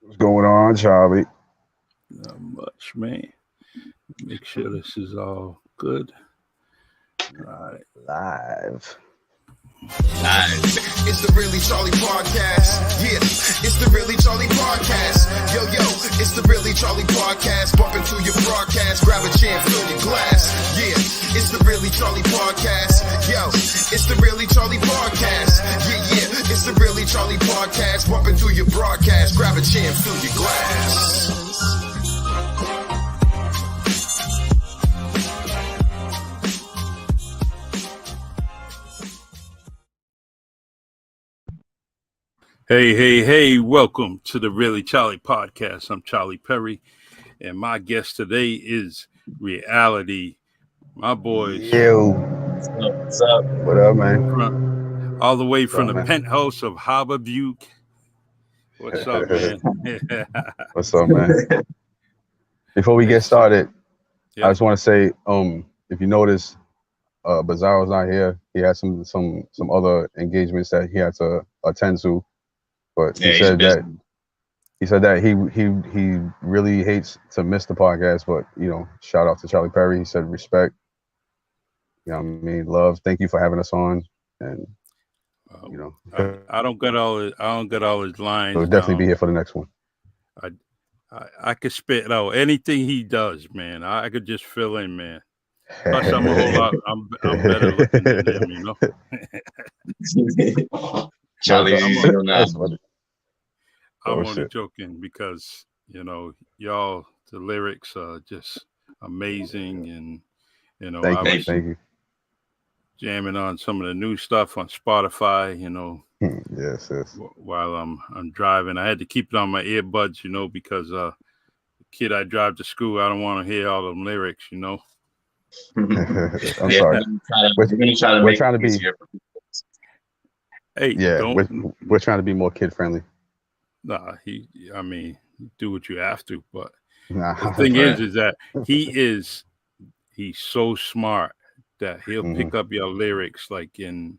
What's going on, Charlie? Not much, man. Make sure this is all good. All right. Live. It's the Really Charlie Podcast. Yeah, it's the Really Charlie Podcast. Yo, it's the Really Charlie Podcast. Bumping through your broadcast. Grab a chair, fill your glass. Yeah, it's the Really Charlie Podcast. Yo, it's the Really Charlie Podcast. Yeah, it's the Really Charlie Podcast. Bumping through your broadcast. Grab a chair, fill your glass. Hey, welcome to the Really Charlie Podcast. I'm Charlie Perry, and my guest today is Reality. My boys. Yo. What's up? What up, man? All the way from the man? penthouse of Harbor View. What's up, man? What's up, man? Before we get started, Yeah. I just want to say, if you notice, Bizarro's not here. He had some other engagements that he had to attend to. But he said that he really hates to miss the podcast. But shout out to Charlie Perry. He said respect. You know what I mean? Love. Thank you for having us on. And I don't get all his lines. He'll definitely be here for the next one. I could spit out anything he does, man. I could just fill in, man. Plus, I'm a whole lot. I'm better looking than him, Charlie, I'm only joking because y'all, the lyrics are just amazing, and Thank you. Jamming on some of the new stuff on Spotify, Yes. while I'm driving. I had to keep it on my earbuds, because the kid I drive to school, I don't want to hear all them lyrics, I'm sorry. We're trying to make it be easier. Hey, we're trying to be more kid friendly. Nah, do what you have to, but Nah. the thing is that he's so smart that he'll pick up your lyrics like in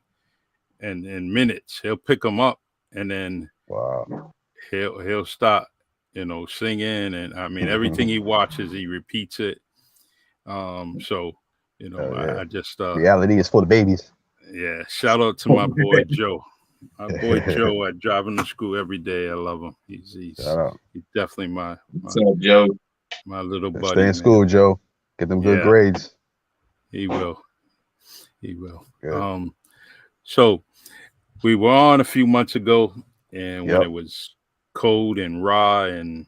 minutes. He'll pick them up and then Wow. he'll start, singing, and everything he watches, he repeats it. I just reality is for the babies. Yeah, shout out to my boy Joe. My boy Joe, I drive him to school every day. I love him. He's definitely my Joe? My little buddy. Stay in school, Joe. Get them good grades. He will. Good. So we were on a few months ago, and when it was cold and raw, and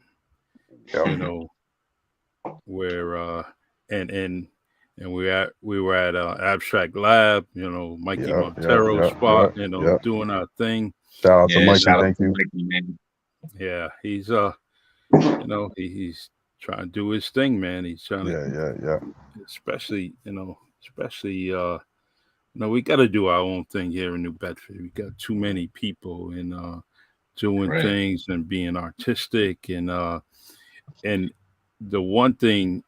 where and we were at Abstract Lab, Mikey Montero's spot, doing our thing. Shout out to Mikey, thank you. Mikey, man. Yeah, he's he's trying to do his thing, man. He's trying to especially we got to do our own thing here in New Bedford. We got too many people and doing things and being artistic, and the one thing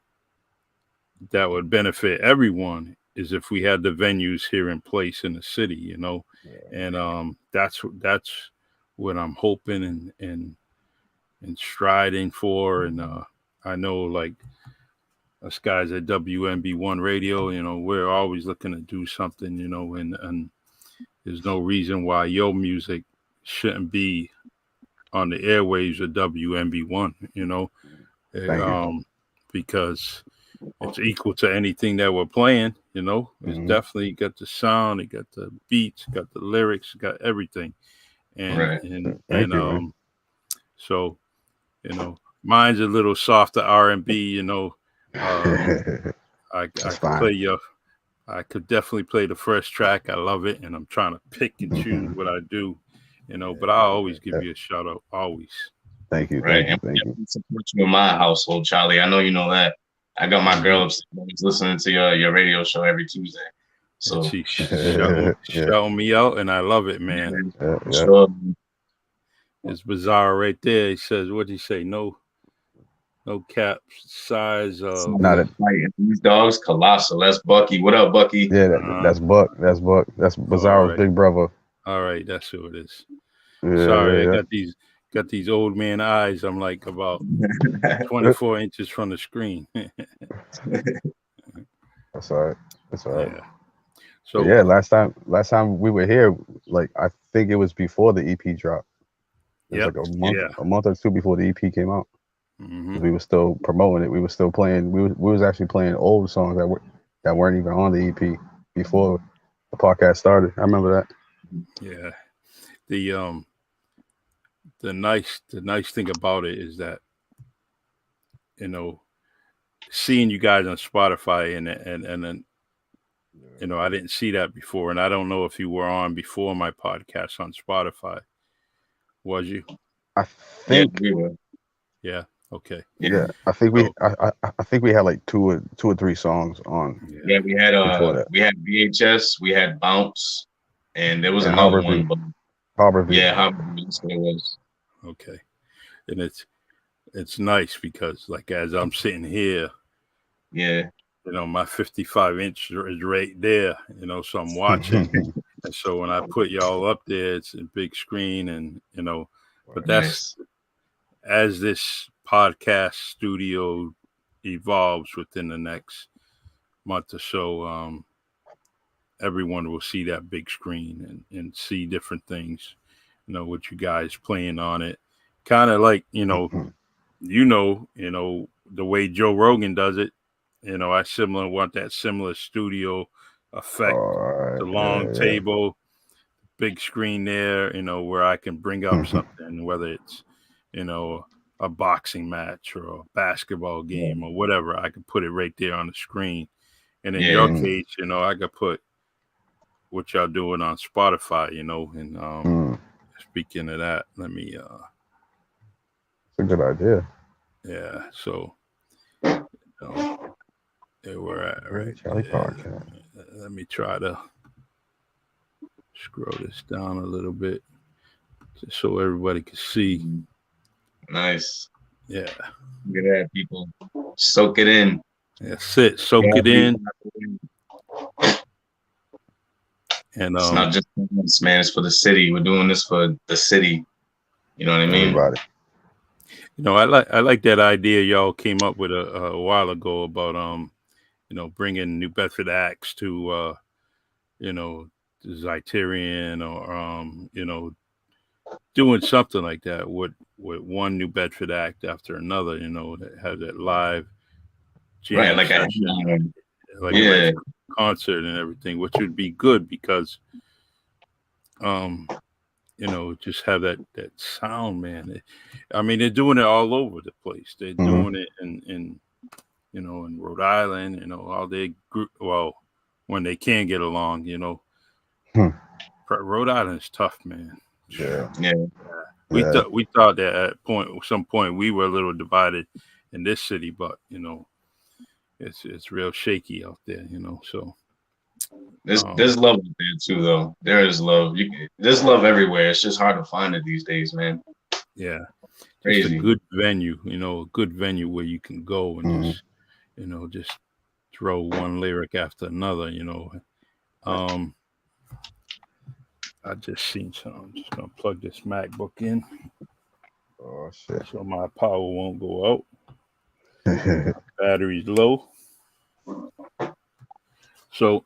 that would benefit everyone is if we had the venues here in place in the city, and that's what I'm hoping and striding for. And I know, like, us guys at WNB1 Radio, we're always looking to do something, and there's no reason why your music shouldn't be on the airwaves of WNB1, because it's equal to anything that we're playing, It's definitely got the sound, it got the beats, got the lyrics, got everything. So, mine's a little softer R&B, I could definitely play the first track. I love it, and I'm trying to pick and choose what I do, but I'll always give you a shout out, always. Thank you. Right. Thank you. Support you in my household, Charlie. I know you know that. I got my girl upstairs listening to your radio show every Tuesday. So she shouting me out, and I love it, man. Sure. It's bizarre right there. He says, "What'd he say? No no cap size of these dogs colossal. That's Bucky. What up, Bucky? Yeah, that's Buck. That's Bizarro's big brother. All right, that's who it is. Yeah, sorry, I got these old man eyes. I'm like about 24 inches from the screen. That's all right. Yeah. So yeah, last time we were here, like I think it was before the EP dropped. It was like a month or two before the EP came out. Mm-hmm. We were still promoting it. We were still playing. We was actually playing old songs that weren't even on the EP before the podcast started. I remember that. Yeah. The nice thing about it is that, you know, seeing you guys on Spotify and then, you know, I didn't see that before, and I don't know if you were on before my podcast on Spotify. Was you? I think we were. Yeah. Okay. Yeah, I think we had like two or three songs on. Yeah, we had VHS, we had Bounce, and there was another one. Harbor View. Yeah, Harbor View. That's what it was. Okay, and it's nice because like as I'm sitting here, yeah, you know, my 55-inch is right there, you know, so I'm watching, and so when I put y'all up there, it's a big screen, and you know, but that's as this podcast studio evolves within the next month or so, everyone will see that big screen and see different things, you know, with you guys playing on it, kind of like, you know, the way Joe Rogan does it. You know, I want that similar studio effect, the long table, big screen there, you know, where I can bring up something, whether it's, you know, a boxing match or a basketball game or whatever. I can put it right there on the screen. And in your case, you know, I could put what y'all doing on Spotify, you know, and speaking of that, let me it's a good idea. Yeah, so you know, there we're at, right? Charlie Podcast. Let me try to scroll this down a little bit just so everybody can see. Nice. Yeah. Look at that, people. Soak it in. That's it. Soak it in. And it's not just this, man. It's for the city. We're doing this for the city. You know what I mean? Everybody. You know, I like that idea y'all came up with a while ago about you know, bringing New Bedford acts to you know, the Zeiterion or you know, doing something like that with one New Bedford act after another, you know, that has that live jam right, like session, a concert and everything, which would be good because you know, just have that sound, man. I mean, they're doing it all over the place. They're doing it in you know, in Rhode Island, you know, all they group. Well, when they can get along, you know, Rhode Island is tough, man. Yeah. We thought that at some point we were a little divided in this city, but you know, it's real shaky out there, you know. So there's love out there too, though. There is love. There's love everywhere. It's just hard to find it these days, man. Yeah, crazy. Just a good venue, you know, a good venue where you can go and just, you know, just throw one lyric after another, you know. I just seen something. I'm just gonna plug this MacBook in. Oh shit! So my power won't go out. Battery's low. So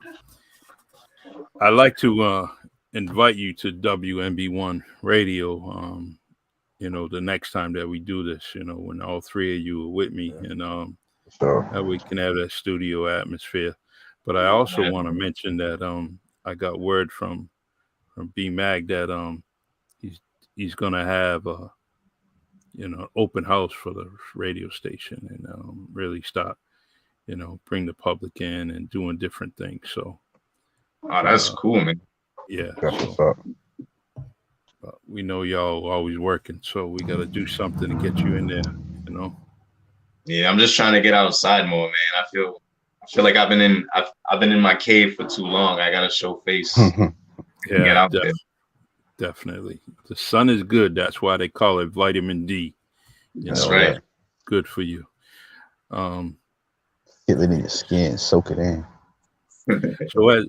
I'd like to invite you to WNB1 Radio. You know, the next time that we do this, you know, when all three of you are with me, and that we can have that studio atmosphere. But I also want to mention that I got word from B Mag that he's gonna have a, you know, open house for the radio station and really start, you know, bring the public in and doing different things. So that's cool, man. Yeah, that's what's up. But we know y'all always working, so we got to do something to get you in there, you know. Yeah, I'm just trying to get outside more, man. I feel like I've been in my cave for too long. I gotta show face. Yeah, get out there. Definitely. The sun is good. That's why they call it vitamin D. That's right. Good for you. Get it in your skin, soak it in. So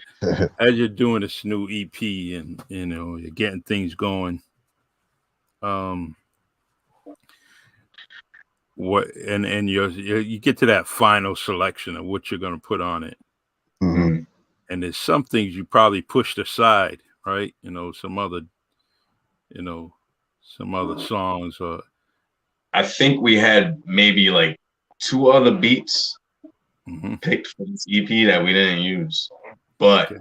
as you're doing this new EP and you're getting things going, what and you get to that final selection of what you're going to put on it, Mm-hmm. and there's some things you probably pushed aside, right? Some other songs, or I think we had maybe like 2 other beats picked for this EP that we didn't use, but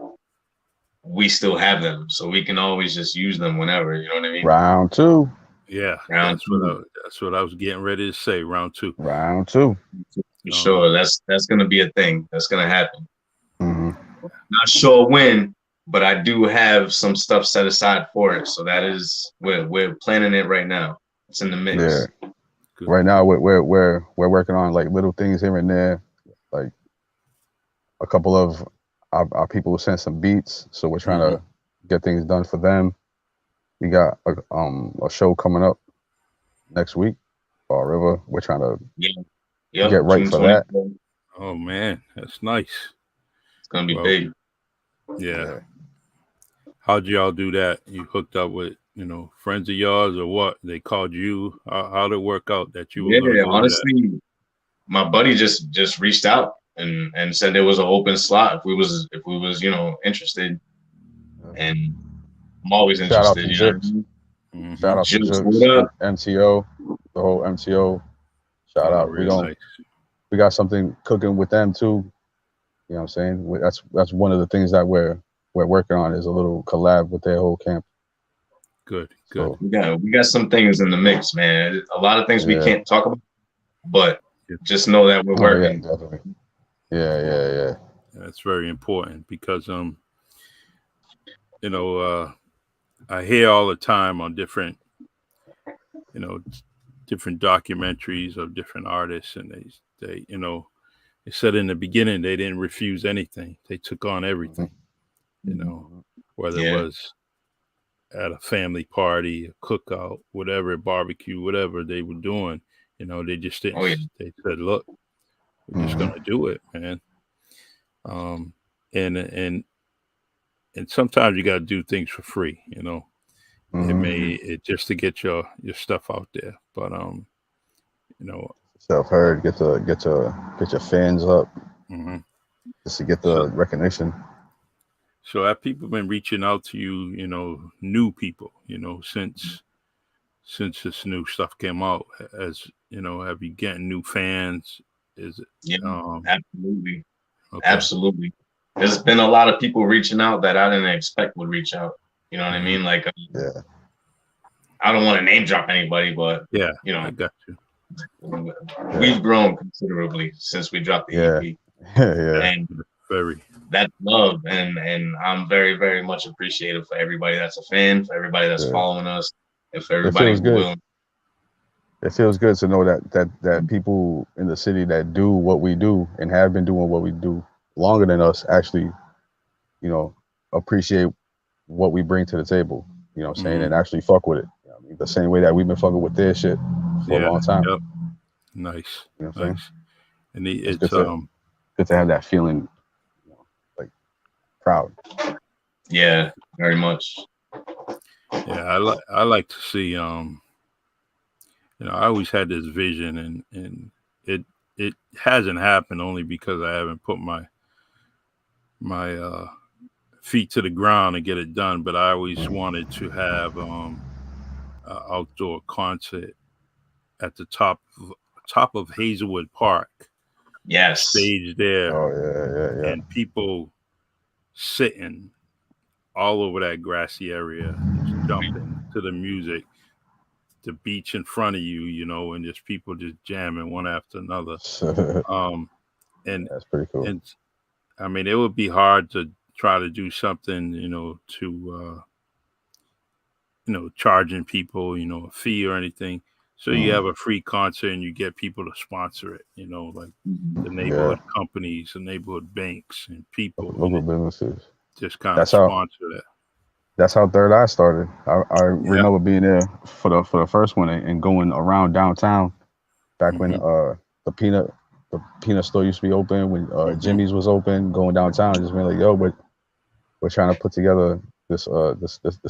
we still have them, so we can always just use them whenever. You know what I mean? Round 2. Yeah, that's what I was getting ready to say. Round 2. Round 2. For sure, that's gonna be a thing. That's gonna happen. Mm-hmm. Not sure when, but I do have some stuff set aside for it. So that is we're planning it right now. It's in the mix. Yeah. Right now we're working on like little things here and there. Like a couple of our people sent some beats, so we're trying to get things done for them. We got a show coming up next week, Fall River. We're trying to get right for that. Oh man, that's nice. It's gonna be big. Yeah. How'd y'all do that? You hooked up with friends of yours, or what? They called you? How'd it work out that you were gonna go honestly, my buddy just reached out and said there was an open slot if we was interested, and I'm always interested. Shout out to MTO, the whole MTO. Shout out. Really we got something cooking with them too. You know what I'm saying? That's one of the things that we're working on, is a little collab with their whole camp. Good. So, we got some things in the mix, man. A lot of things we can't talk about, but just know that we're working. Yeah, definitely. Yeah. That's very important because I hear all the time on different documentaries of different artists, and they said in the beginning they didn't refuse anything. They took on everything, whether it was at a family party, a cookout, whatever, barbecue, whatever they were doing, they just didn't. They said, look, we're just going to do it, man. And sometimes you got to do things for free, It just to get your stuff out there, but self-heard, get your fans up, just to get the recognition. So have people been reaching out to you, new people, since this new stuff came out? As have you getting new fans? Is it? Absolutely. Okay. Absolutely. There's been a lot of people reaching out that I didn't expect would reach out. You know what I mean? Like, I don't want to name drop anybody, but I got you. We've grown considerably since we dropped the EP. And that love, and I'm very, very much appreciative for everybody that's a fan, for everybody that's following us, and for everybody who will. It feels good to know that people in the city that do what we do and have been doing what we do longer than us actually, appreciate what we bring to the table. You know what I'm saying? And actually fuck with it. The same way that we've been fucking with their shit for a long time. Yep. Nice. You know what I'm saying? And it's good to have that feeling, like proud. Yeah, very much. Yeah, I like to see I always had this vision, and it hasn't happened only because I haven't put my feet to the ground and get it done. But I always wanted to have an outdoor concert at the top of Hazelwood Park. Yes. Stage there. Oh yeah. And people sitting all over that grassy area, just jumping to the music. The beach in front of you, and just people just jamming one after another. And that's pretty cool. And I mean, it would be hard to try to do something, to charging people, a fee or anything. So you have a free concert and you get people to sponsor it, like the neighborhood companies, the neighborhood banks, and people, local businesses, just kind of sponsor that. That's how Third Eye started. I remember being there for the first one and going around downtown back when the peanut the peanut store used to be open, when Jimmy's was open, going downtown, just being like, yo, but we're trying to put together this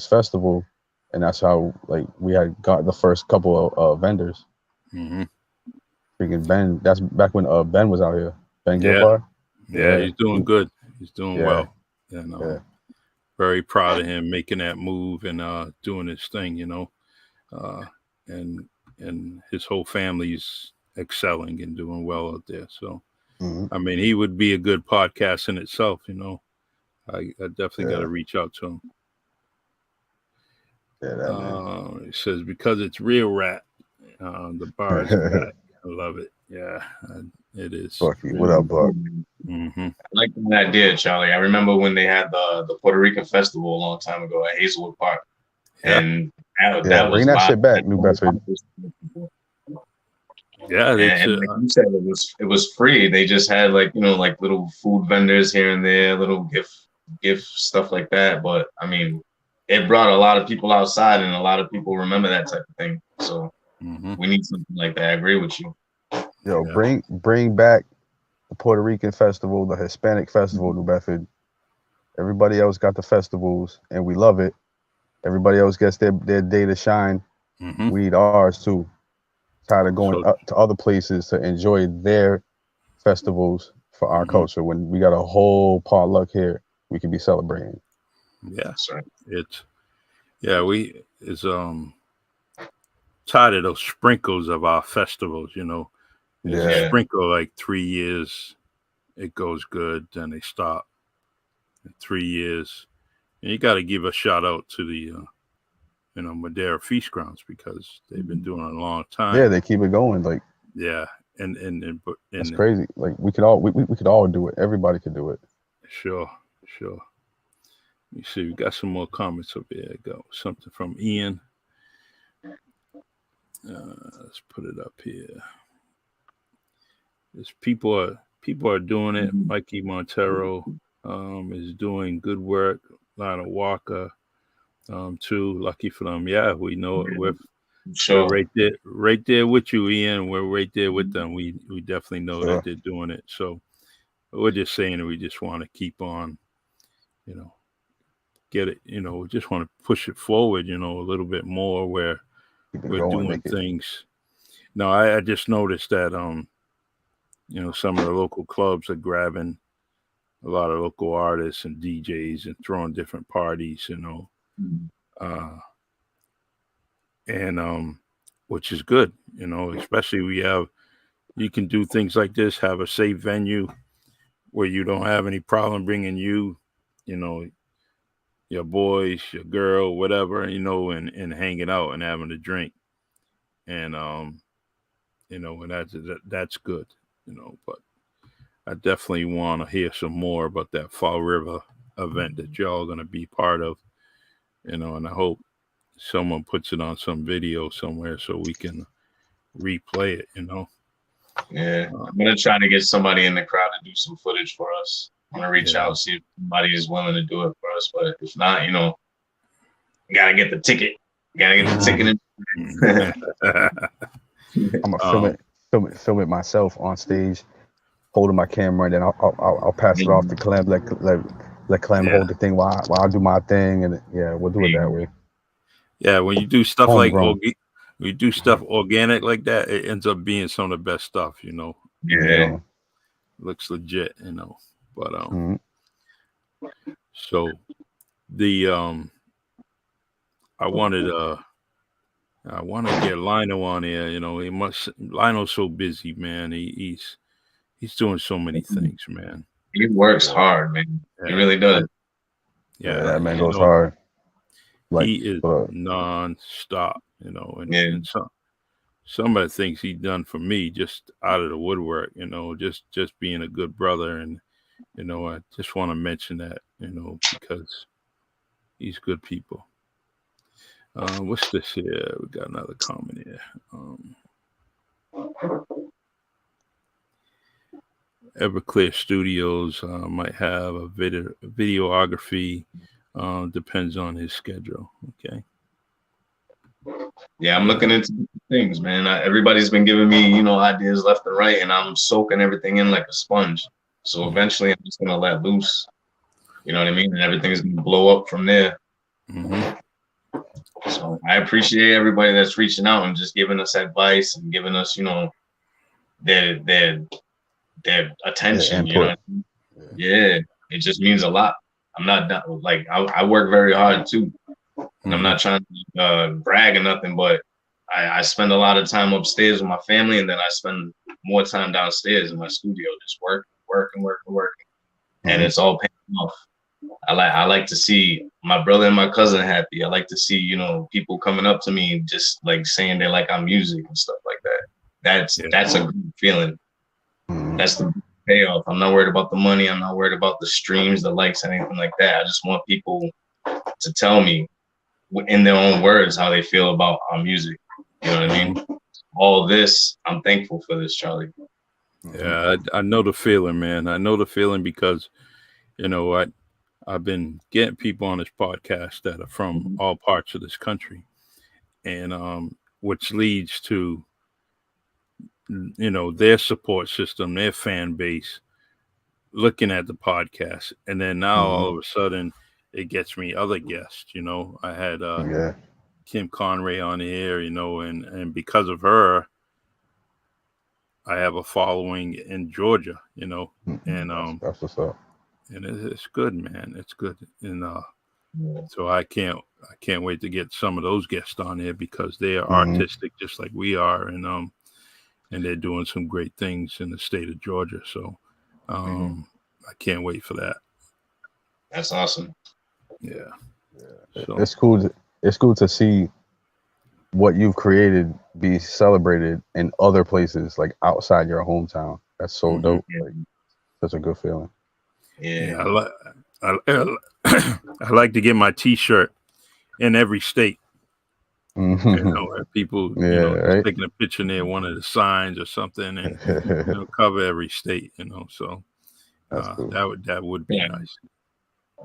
festival, and that's how like we had got the first couple of vendors. Freaking Ben, that's back when Ben was out here. Ben Gilbar. Yeah, he's doing good. He's doing well, and very proud of him making that move and doing his thing, you know, and his whole family's excelling and doing well out there. So, I mean, he would be a good podcast in itself, you know. I definitely got to reach out to him. It says, because it's real rap, the bar is back. I love it. Yeah, it is. Bucky, what up, Buck? I like that idea, Charlie. I remember when they had the Puerto Rican festival a long time ago at Hazelwood Park. And that was bring that shit back, New Bedford. Yeah, and like you said, it was free. They just had like, you know, like little food vendors here and there, little gift stuff like that. But I mean, it brought a lot of people outside, and a lot of people remember that type of thing. So we need something like that. I agree with you. Yo, bring back the Puerto Rican festival, the Hispanic festival, New Bedford. Everybody else got the festivals, and we love it. Everybody else gets their day to shine. We need ours too. Tired of going up to other places to enjoy their festivals for our culture when we got a whole potluck here we can be celebrating. Yeah, that's right. We tired of those sprinkles of our festivals, you know. Sprinkle like 3 years, it goes good, then they stop. 3 years, and you got to give a shout out to the Madeira Feast Grounds, because they've been doing it a long time. Yeah, they keep it going. Like and it's crazy. Like we could all do it. Everybody could do it. Sure. Let me see. We got some more comments up here. Go something from Ian. Let's put it up here. There's people are doing it. Mikey Montero is doing good work. Lionel Walker too. Lucky for them. Yeah, we know it. We're right there with you, Ian. We're right there with them. We definitely know that they're doing it. So we're just saying that we just want to keep on, you know, get it, you know, we just want to push it forward, you know, a little bit more where we're doing things. No, I just noticed that you know, some of the local clubs are grabbing a lot of local artists and DJs and throwing different parties, you know, and which is good, you know, especially you can do things like this, have a safe venue where you don't have any problem bringing you know, your boys, your girl, whatever, you know, and hanging out and having a drink, and you know, and that's good. You know, but I definitely want to hear some more about that Fall River event that y'all going to be part of, you know, and I hope someone puts it on some video somewhere so we can replay it, you know. Yeah, I'm going to try to get somebody in the crowd to do some footage for us. I'm going to reach out, see if somebody is willing to do it for us, but if not, you know, you got to get the ticket. You got to get the ticket in. I'm going to film it myself on stage, holding my camera, and then I'll pass it off to Clem, let Clem hold the thing while I do my thing, and we'll do it that way. Yeah, when you do stuff organic like that, it ends up being some of the best stuff, you know. Yeah, looks legit, you know. But so the I want to get Lionel on here. You know, Lionel's so busy, man. He's doing so many things, man. He works hard, man. He really does. Yeah, that man goes hard. Like, he is non-stop, you know. And some of the things he's done for me, just out of the woodwork, you know, just being a good brother, and you know, I just want to mention that, you know, because he's good people. What's this here? We got another comment here. Everclear Studios might have a videography. Depends on his schedule. Okay. Yeah, I'm looking into things, man. Everybody's been giving me, ideas left and right, and I'm soaking everything in like a sponge. So eventually, I'm just gonna let loose. You know what I mean? And everything's gonna blow up from there. Mm-hmm. So I appreciate everybody that's reaching out and just giving us advice and giving us, their attention. You know what I mean? Yeah, it just means a lot. I'm not like I work very hard too. And I'm not trying to brag or nothing, but I spend a lot of time upstairs with my family, and then I spend more time downstairs in my studio, just working. And it's all paying off. I like to see my brother and my cousin happy. I like to see, people coming up to me just like saying they like our music and stuff like that. That's a good feeling. That's the payoff. I'm not worried about the money. I'm not worried about the streams, the likes, anything like that. I just want people to tell me in their own words how they feel about our music. You know what I mean? All this, I'm thankful for this, Charlie. Yeah, I know the feeling, man. I know the feeling because, I've been getting people on this podcast that are from all parts of this country, and which leads to, their support system, their fan base, looking at the podcast, and then now all of a sudden it gets me other guests. I had Kim Conray on here, and because of her, I have a following in Georgia, and that's what's up. And it's good, man. It's good, and so I can't wait to get some of those guests on here because they are artistic just like we are, and they're doing some great things in the state of Georgia. So I can't wait for that. That's awesome. Yeah. So. It's cool. It's cool to see what you've created be celebrated in other places, like outside your hometown. That's so dope. Like, such a good feeling. Yeah, I like to get my T-shirt in every state. People, right? taking a picture near one of the signs or something, and cover every state. So cool. that would be nice.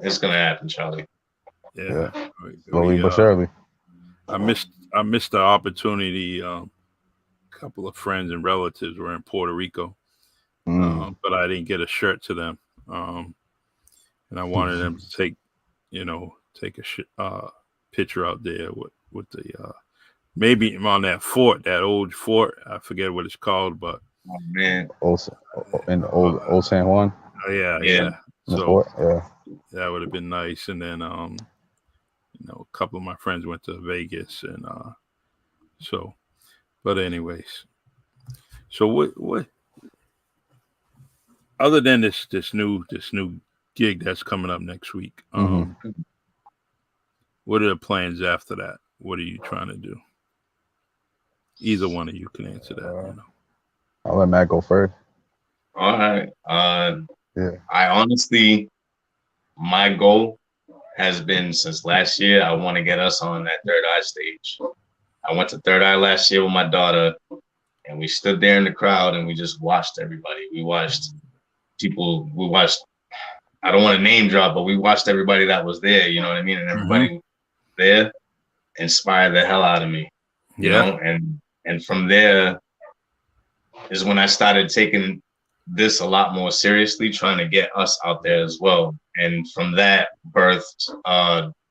It's gonna happen, Charlie. Yeah. Slowly but surely. I missed the opportunity. A couple of friends and relatives were in Puerto Rico, but I didn't get a shirt to them. And I wanted them to take a picture out there with the maybe on that old fort. I forget what it's called, but in the old San Juan. Yeah. So that would have been nice. And then a couple of my friends went to Vegas, and but anyways, so what other than this new gig that's coming up next week, what are the plans after that? What are you trying to do? Either one of you can answer that. I'll let Matt go first. All right. I honestly, my goal has been since last year, I want to get us on that Third Eye stage. I went to Third Eye last year with my daughter, and we stood there in the crowd and we just watched everybody. We watched people, I don't want to name drop, but we watched everybody that was there, you know what I mean? And everybody there inspired the hell out of me, you know? And from there is when I started taking this a lot more seriously, trying to get us out there as well. And from that birthed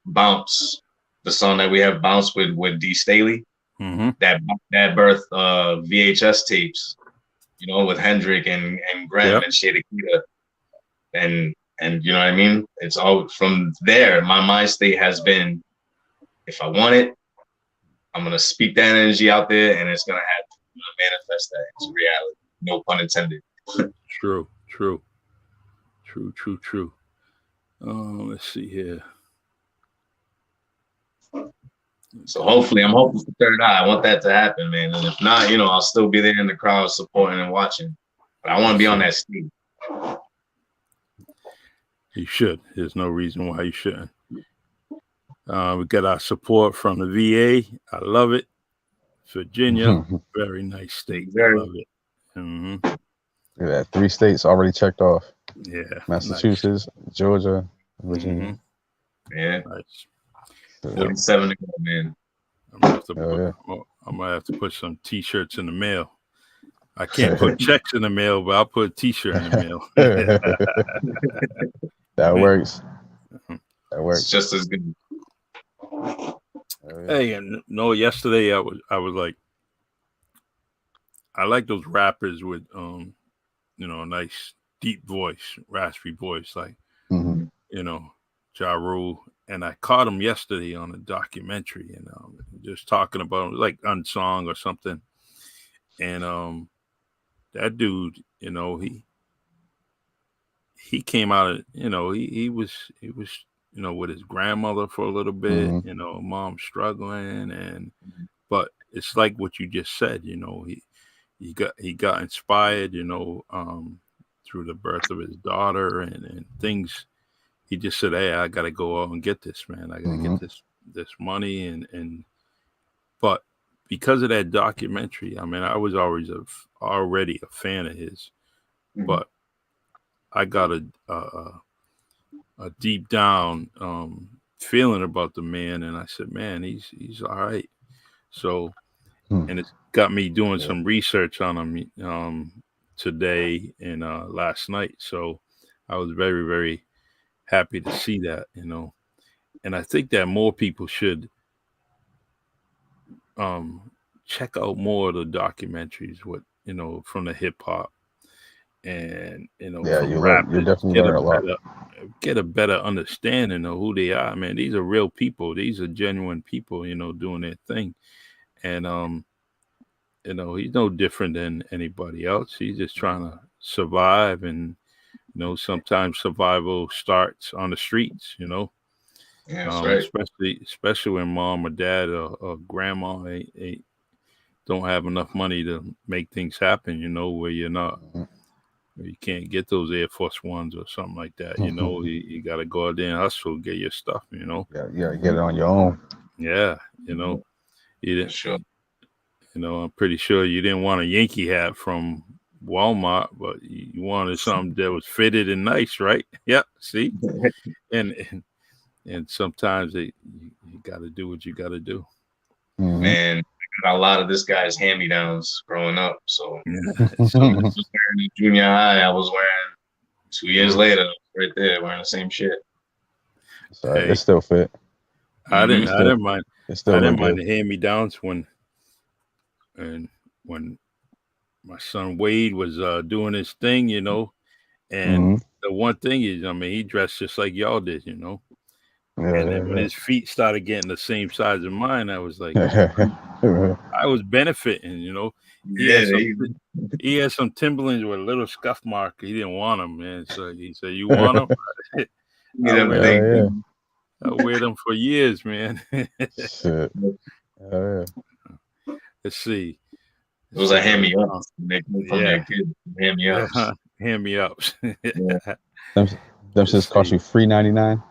Bounce, the song that we have, Bounce with D. Staley. That birthed VHS tapes, with Hendrick and Graham and Shada Kita. And you know what I mean? It's all from there. My mind state has been, if I want it, I'm going to speak that energy out there, and it's going to happen. I'm going to manifest that into reality. No pun intended. True. Let's see here. So hopefully, I'm hoping for Third Eye. I want that to happen, man. And if not, I'll still be there in the crowd supporting and watching. But I want to be on that stage. You should. There's no reason why you shouldn't. We got our support from the VA. I love it. Virginia, very nice state. I love it. Yeah, 3 states already checked off. Yeah. Massachusetts, nice. Georgia, Virginia. Yeah. Nice. 47 to go, man. I'm gonna have to put some T-shirts in the mail. I can't put checks in the mail, but I'll put a T-shirt in the mail. That works. That works. It's just as good. Hey, and no, yesterday I was like, I like those rappers with a nice deep voice, raspy voice, like Ja Rule. And I caught him yesterday on a documentary, and just talking about like Unsung or something. And that dude, he came out of, he was with his grandmother for a little bit, mom struggling, but it's like what you just said, he got inspired, through the birth of his daughter and things. He just said, hey, I got to go out and get this, man. I got to get this money. But because of that documentary, I mean, I was already a fan of his, but I got a deep down feeling about the man. And I said, man, he's all right. So, and it's got me doing some research on him today and last night. So I was very, very happy to see that, and I think that more people should check out more of the documentaries from the hip hop, and from rappers, you definitely learn a lot. Get a better understanding of who they are. Man, these are real people. These are genuine people, doing their thing, and he's no different than anybody else. He's just trying to survive, and sometimes survival starts on the streets, Yeah, that's right. Especially when mom or dad or grandma don't have enough money to make things happen, where you're not, where you can't get those Air Force Ones or something like that. You got to go out there and hustle, get your stuff, Yeah, get it on your own. Yeah, you didn't. Sure. I'm pretty sure you didn't want a Yankee hat from Walmart, but you wanted something that was fitted and nice, right? Yeah, see, and sometimes you got to do what you got to do. Man, I got a lot of this guy's hand-me-downs growing up. So, I was wearing in junior high. I was wearing 2 years later, right there, wearing the same shit. Sorry, it still fit. I didn't mind. I didn't mind the hand-me-downs when my son Wade was doing his thing, and the one thing is, I mean, he dressed just like y'all did, and then when his feet started getting the same size as mine, I was like, I was benefiting, He had some Timberlands with a little scuff mark. He didn't want them, man. So he said, "You want them?" I'll wear them for years, man. Shit. Let's see. It was a hand-me-ups. Hand-me-ups. Hand-me-ups. Them shits cost you $3.99.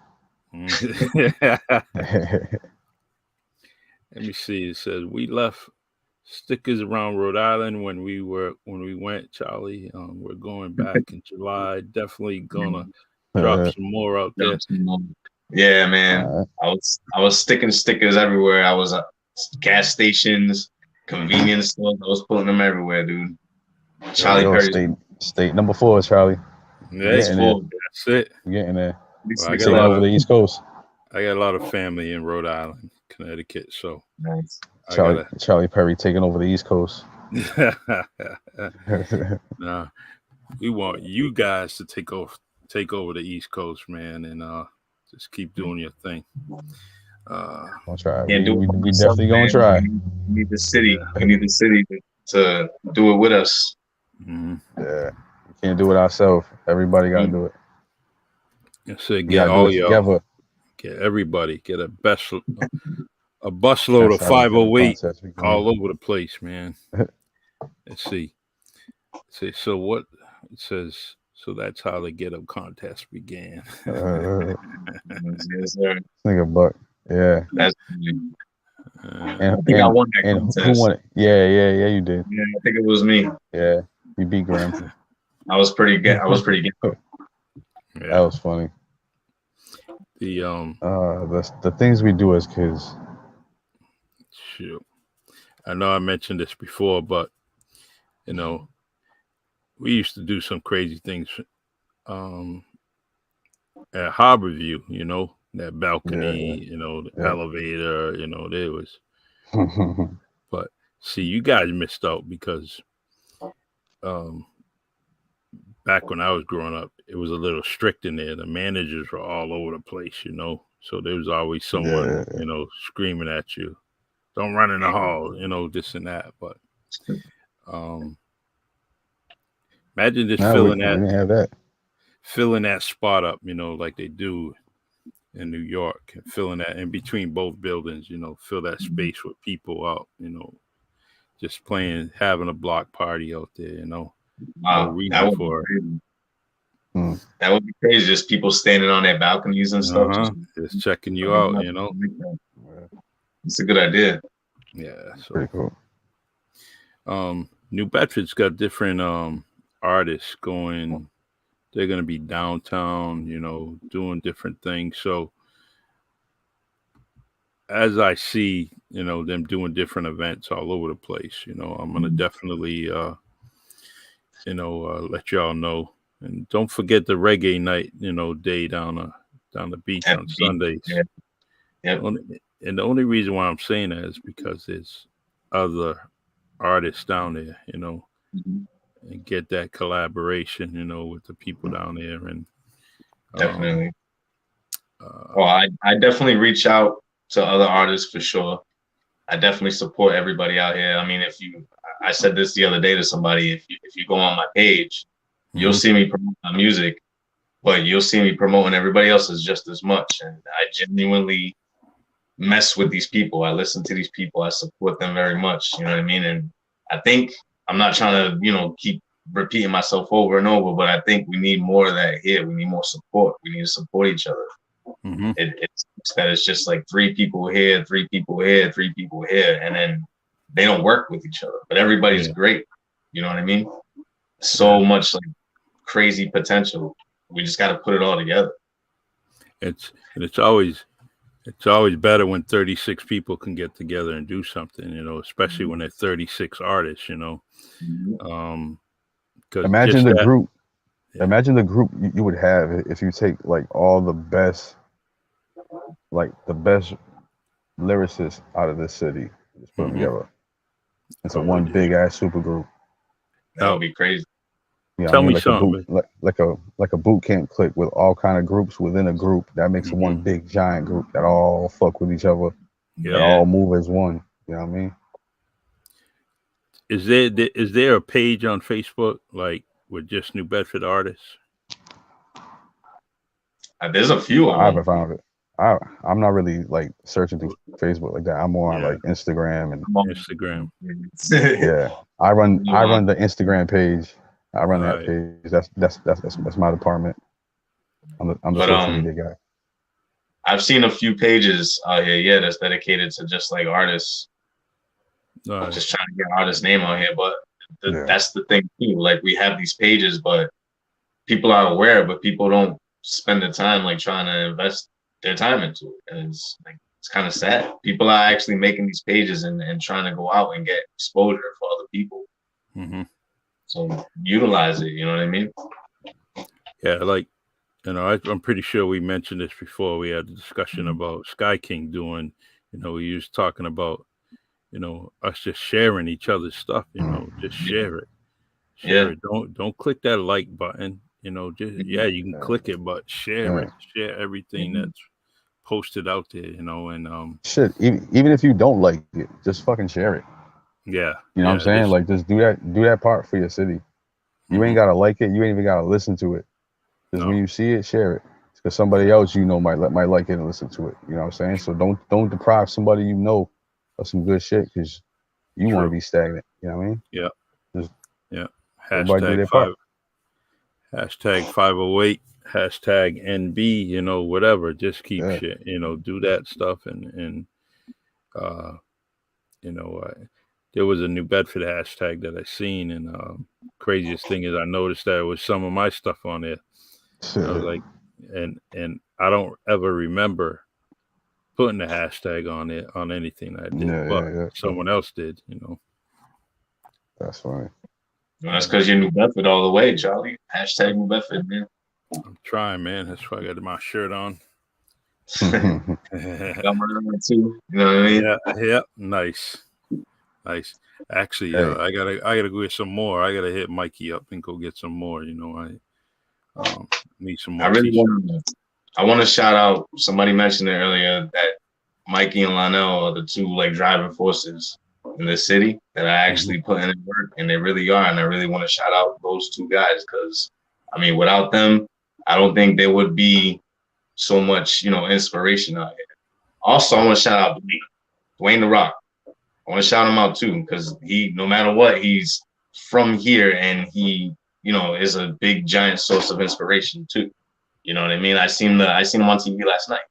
Let me see. It says we left stickers around Rhode Island when we went, Charlie. We're going back in July. Definitely gonna drop some more out there. Yeah, man. I was sticking stickers everywhere. I was at gas stations, convenience stores. I was putting them everywhere, dude. Charlie Perry. State number 4, Charlie. Yeah, that's it. Getting there. I got over the East Coast. I got a lot of family in Rhode Island, Connecticut, so nice. Charlie Perry taking over the East Coast. Nah, we want you guys to take over the East Coast, man, and just keep doing your thing. I'll try. We definitely gonna try. We need the city. We need the city to do it with us. Mm-hmm. Yeah, we can't do it ourselves. Everybody gotta do it. So get all y'all, get everybody, get a busload of 508 all over the place, man. Let's see. So what it says. So that's how the Get Up contest began. Yes, sir. Nigga Buck. Yeah. That's I think I won that contest. Who won it? Yeah, you did. Yeah, I think it was me. Yeah, you beat Graham. I was pretty good. Yeah. That was funny. The things we do as kids. Shoot. I know I mentioned this before, but you know, we used to do some crazy things at Harborview, you know, that balcony, you know, the elevator, you know, there was. But see, you guys missed out because back when I was growing up, it was a little strict in there. The managers were all over the place, you know, so there was always someone, you know, screaming at you, "Don't run in the hall," you know, this and that. But imagine just filling that spot up, you know, like they do in New York, and filling that in between both buildings, you know, fill that space with people out, you know, just playing, having a block party out there, you know. Wow, that would be crazy. Just people standing on their balconies and stuff, just checking you out, you know. It's a good idea. Yeah, so pretty cool. New Bedford's got different artists going. They're going to be downtown, you know, doing different things. So as I see, you know, them doing different events all over the place, you know, I'm going to definitely, let y'all know. And don't forget the reggae night, you know, day down the beach on Sundays. Yeah. Yep. And the only reason why I'm saying that is because there's other artists down there, you know, and get that collaboration, you know, with the people down there. And definitely. I definitely reach out to other artists for sure. I definitely support everybody out here. I mean, I said this the other day to somebody, if you go on my page, you'll see me promote my music, but you'll see me promoting everybody else's just as much. And I genuinely mess with these people. I listen to these people. I support them very much. You know what I mean? And I think, I'm not trying to, you know, keep repeating myself over and over, but I think we need more of that here. We need more support. We need to support each other. It's just like 3 people here, 3 people here, 3 people here, and then they don't work with each other. But everybody's great. You know what I mean? So much like crazy potential. We just got to put it all together. It's always better when 36 people can get together and do something, you know, especially when they're 36 artists, you know. Imagine the group. Yeah. Imagine the group you would have if you take like all the best lyricists out of this city, just put them together. It's a one big ass super group. That would be crazy. You know, Tell me something. Like a boot camp clique with all kind of groups within a group that makes one big giant group that all fuck with each other. That all move as one. You know what I mean? Is there a page on Facebook like with just New Bedford artists? There's a few. I haven't found it. I'm not really like searching through Facebook like that. I'm more on like Instagram and Instagram. Yeah, I run the Instagram page. I run that page. That's my department. I'm the social media guy. I've seen a few pages out here, that's dedicated to just like artists. Just trying to get artists' name out here, but that's the thing too. Like we have these pages, but people are aware, but people don't spend the time like trying to invest their time into it. And it's kind of sad. People are actually making these pages and trying to go out and get exposure for other people. So utilize it. You know what I mean? Yeah, like, you know, I'm pretty sure we mentioned this before. We had the discussion about Sky King doing, you know, he was talking about, you know, us just sharing each other's stuff, you know, just share it. Share it. Don't click that like button, you know, just, you can click it, but share it. Share everything that's posted out there, you know, and shit, even if you don't like it, just fucking share it. Yeah. You know what I'm saying? Like just do that part for your city. You ain't gotta like it, you ain't even gotta listen to it. Just when you see it, share it. Because somebody else you know might like it and listen to it. You know what I'm saying? So don't deprive somebody you know of some good shit because you want to be stagnant. You know what I mean? Yeah. Just, Hashtag 508, hashtag NB, you know, whatever. Just keep shit, you know, do that stuff. And you know, there was a New Bedford hashtag that I seen. And craziest thing is I noticed that it was some of my stuff on there. I was like, and I don't ever remember putting the hashtag on it on anything I did, but someone else did, you know. That's fine. Well, that's because you're New Bedford all the way, Charlie. Hashtag New Bedford, man. I'm trying, man. That's why I got my shirt on. Got my number too. You know what I mean? Yeah. Nice. Actually, I gotta go get some more. I gotta hit Mikey up and go get some more. You know, I need some more. I want to shout out. Somebody mentioned it earlier that Mikey and Lonelle are the two like driving forces in the city that are actually putting in work, and they really are. And I really want to shout out those two guys because, I mean, without them, I don't think there would be so much, you know, inspiration out here. Also, I want to shout out Dwayne The Rock. I want to shout him out too because he, no matter what, he's from here and he, you know, is a big giant source of inspiration too. You know what I mean? I seen him on TV last night,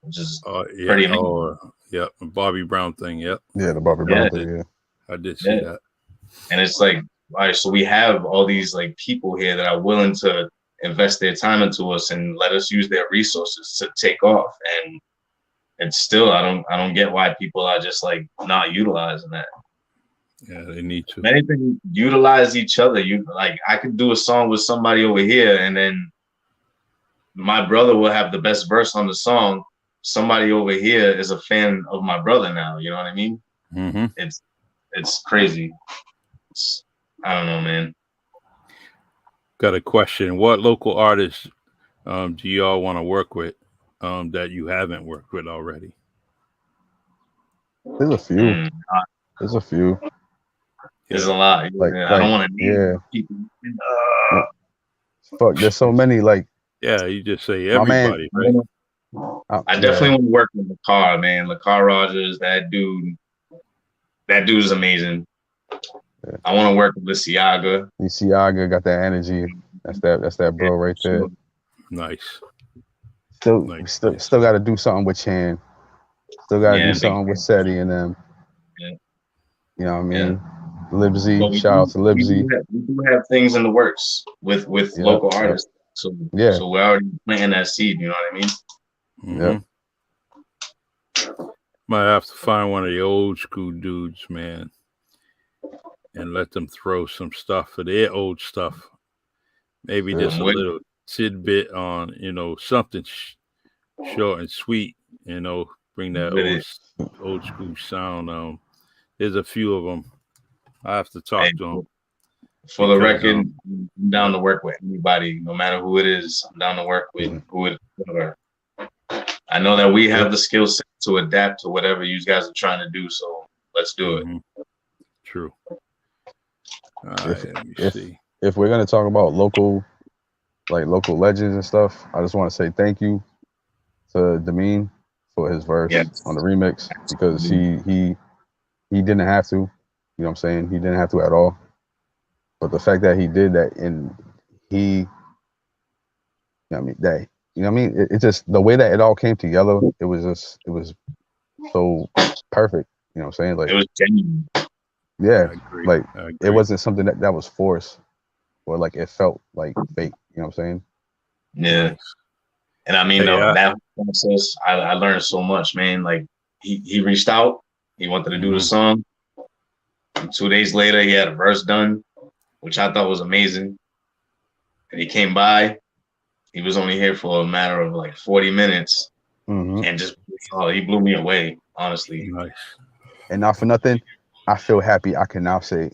which is pretty amazing. Yeah, Bobby Brown thing. Yep. Yeah, the Bobby Brown thing. Yeah, I did see that. And it's like, all right, so we have all these like people here that are willing to invest their time into us and let us use their resources to take off. And still, I don't get why people are just like not utilizing that. Yeah, they need to. Many things utilize each other. You like, I could do a song with somebody over here, and then my brother will have the best verse on the song. Somebody over here is a fan of my brother now. You know what I mean? Mm-hmm. It's crazy. I don't know, man. Got a question. What local artists do y'all want to work with that you haven't worked with already? There's a few. There's a few. There's a lot. I don't want to name people. Fuck, there's so many. Like, you just say everybody, right? I definitely want to work with LaCar, man. LaCar Rogers, that dude's amazing. Yeah. I want to work with Lisiaga. Lisiaga got that energy. That's that bro right there. Nice. Still got to do something with Chan. Still got to do something with Seti and them. Yeah. You know what I mean? Libsy, shout out to Libsy. We do have things in the works with local artists. So we're already planting that seed. You know what I mean? Mm-hmm. Might have to find one of the old school dudes, man, and let them throw some stuff for their old stuff. Maybe just a little tidbit on, you know, something short and sweet, you know, bring that old school sound. There's a few of them. I have to talk to them. For the record, I'm down to work with anybody, no matter who it is. I'm down to work with whoever. I know that we have the skill set to adapt to whatever you guys are trying to do, so let's do it. Mm-hmm. True. Let me see. If we're gonna talk about local legends and stuff, I just want to say thank you to Demean for his verse on the remix, because he didn't have to, you know what I'm saying? He didn't have to at all. But the fact that he did that, and it just, the way that it all came together, it was so perfect. You know what I'm saying? Like, it was genuine. Yeah, like it wasn't something that was forced, or like it felt like fake. You know what I'm saying? Yeah. And I mean, that process, I learned so much, man. Like he reached out, he wanted to do the song. And 2 days later, he had a verse done, which I thought was amazing. And he came by. He was only here for a matter of like 40 minutes, and just he blew me away, honestly. Nice. And not for nothing, I feel happy. I can now say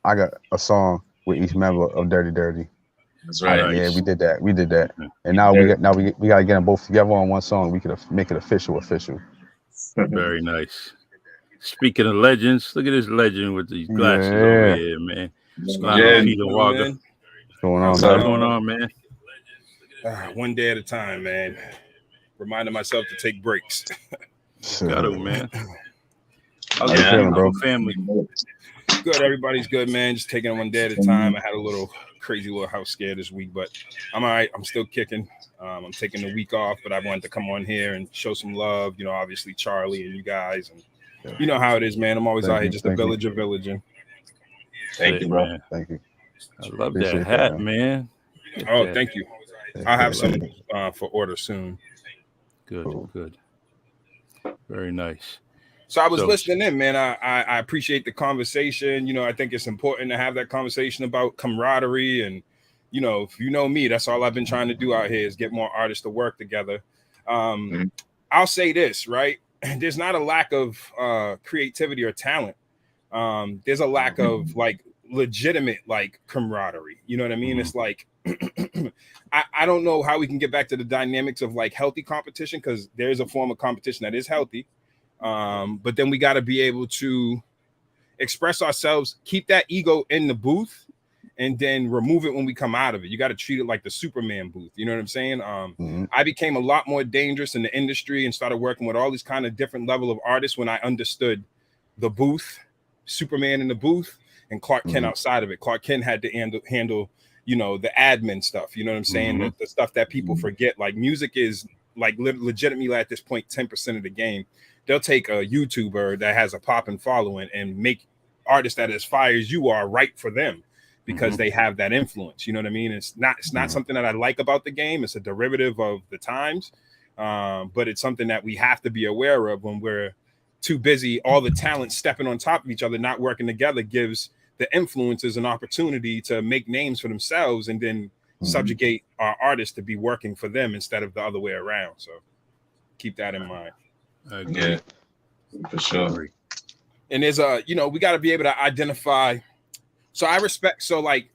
I got a song with each member of Dirty Dirty. That's right. Yeah, we did that. And now we gotta get them both together on one song. We could make it official. Very nice. Speaking of legends, look at this legend with these glasses over here, man. Peter Walker. What's going on? What's going on, man? One day at a time, man. Reminding myself to take breaks. Got to, man. How's you feeling, bro? Family. Good. Everybody's good, man. Just taking it one day at a time. I had a little crazy little house scare this week, but I'm all right. I'm still kicking. I'm taking the week off, but I wanted to come on here and show some love. You know, obviously Charlie and you guys, and you know how it is, man. I'm always out here just a village of villaging. Thank you, bro. Man. Thank you. I love that hat, man. Thank you. I'll have some for order soon. Good. Very nice. So I was listening in, man. I appreciate the conversation. You know, I think it's important to have that conversation about camaraderie. And, you know, if you know me, that's all I've been trying to do out here is get more artists to work together. I'll say this, right? There's not a lack of creativity or talent. There's a lack of like legitimate like camaraderie. You know what I mean? It's like I don't know how we can get back to the dynamics of like healthy competition, because there is a form of competition that is healthy. But then we got to be able to express ourselves, keep that ego in the booth, and then remove it when we come out of it. You got to treat it like the Superman booth. You know what I'm saying? I became a lot more dangerous in the industry and started working with all these kind of different level of artists when I understood the booth, Superman in the booth, and Clark Kent outside of it. Clark Kent had to handle, you know, the admin stuff. You know what I'm saying? The stuff that people forget. Like music is like legitimately at this point 10% of the game. They'll take a YouTuber that has a popping following and make artists that as fire as you are right for them because they have that influence. You know what I mean? It's not something that I like about the game. It's a derivative of the times, but it's something that we have to be aware of when we're too busy. All the talent stepping on top of each other, not working together, gives the influencers an opportunity to make names for themselves and then subjugate our artists to be working for them instead of the other way around. So keep that in mind. Yeah, for sure. And there's you know, we got to be able to identify. So I respect, so like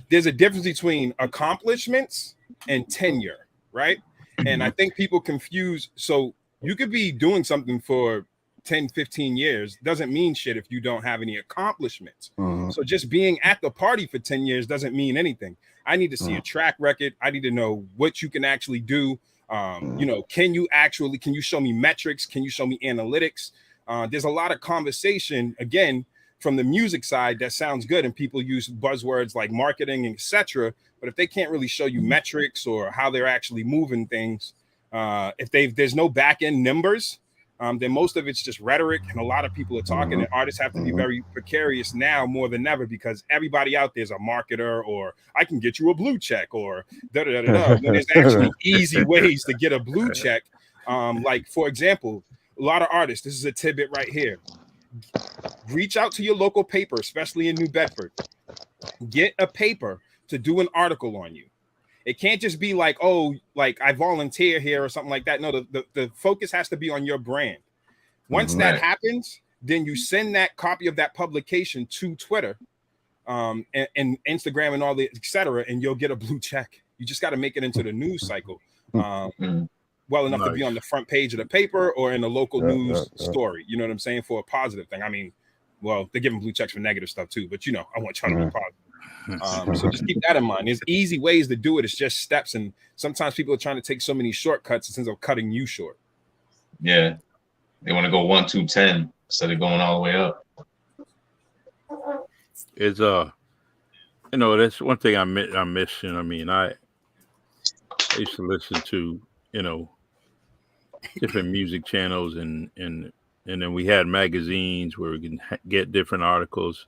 there's a difference between accomplishments and tenure, right? And I think people confuse. So you could be doing something for 10, 15 years, doesn't mean shit if you don't have any accomplishments. So just being at the party for 10 years doesn't mean anything. I need to see a track record. I need to know what you can actually do. You know, can you show me metrics? Can you show me analytics? There's a lot of conversation, again, from the music side that sounds good, and people use buzzwords like marketing and etc. But if they can't really show you metrics or how they're actually moving things, if there's no back end numbers, then most of it's just rhetoric, and a lot of people are talking, and artists have to be very precarious now more than ever because everybody out there is a marketer, or I can get you a blue check, or da-da-da-da-da. When there's actually easy ways to get a blue check. Like, for example, a lot of artists, this is a tidbit right here. Reach out to your local paper, especially in New Bedford. Get a paper to do an article on you. It can't just be like, oh, like I volunteer here or something like that. No, the focus has to be on your brand. Once that happens, then you send that copy of that publication to Twitter and Instagram and all the etc. and you'll get a blue check. You just got to make it into the news cycle well enough to be on the front page of the paper or in a local news story. You know what I'm saying? For a positive thing. I mean, well, they're giving blue checks for negative stuff too, but you know, I want y'all to be positive. So just keep that in mind. There's easy ways to do it. It's just steps. And sometimes people are trying to take so many shortcuts instead of cutting you short. Yeah. They want to go 1, 2, 10 instead of going all the way up. It's you know, that's one thing I'm missing. I mean, I used to listen to, you know, different music channels and then we had magazines where we can get different articles.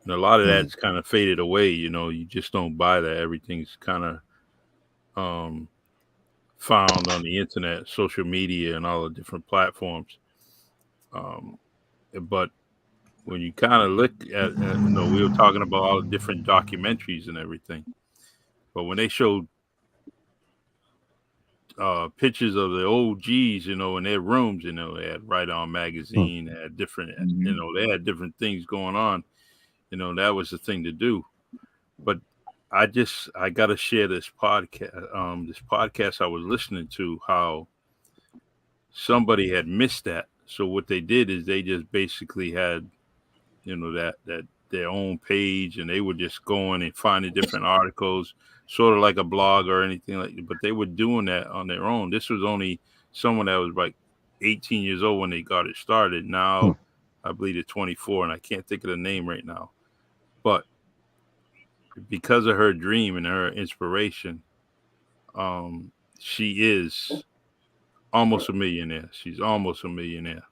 And a lot of that's kind of faded away. You know, you just don't buy that. Everything's kind of found on the internet, social media, and all the different platforms. But when you kind of look at, you know, we were talking about all the different documentaries and everything. But when they showed pictures of the OGs, you know, in their rooms, you know, they had Right On magazine, they had different, you know, they had different things going on. You know, that was the thing to do. But I got to share this podcast. This podcast I was listening to, how somebody had missed that. So what they did is they just basically had, you know, that their own page, and they were just going and finding different articles, sort of like a blog or anything like that. But they were doing that on their own. This was only someone that was like 18 years old when they got it started. Now, I believe they're 24, and I can't think of the name right now. But because of her dream and her inspiration, she is almost a millionaire. She's almost a millionaire.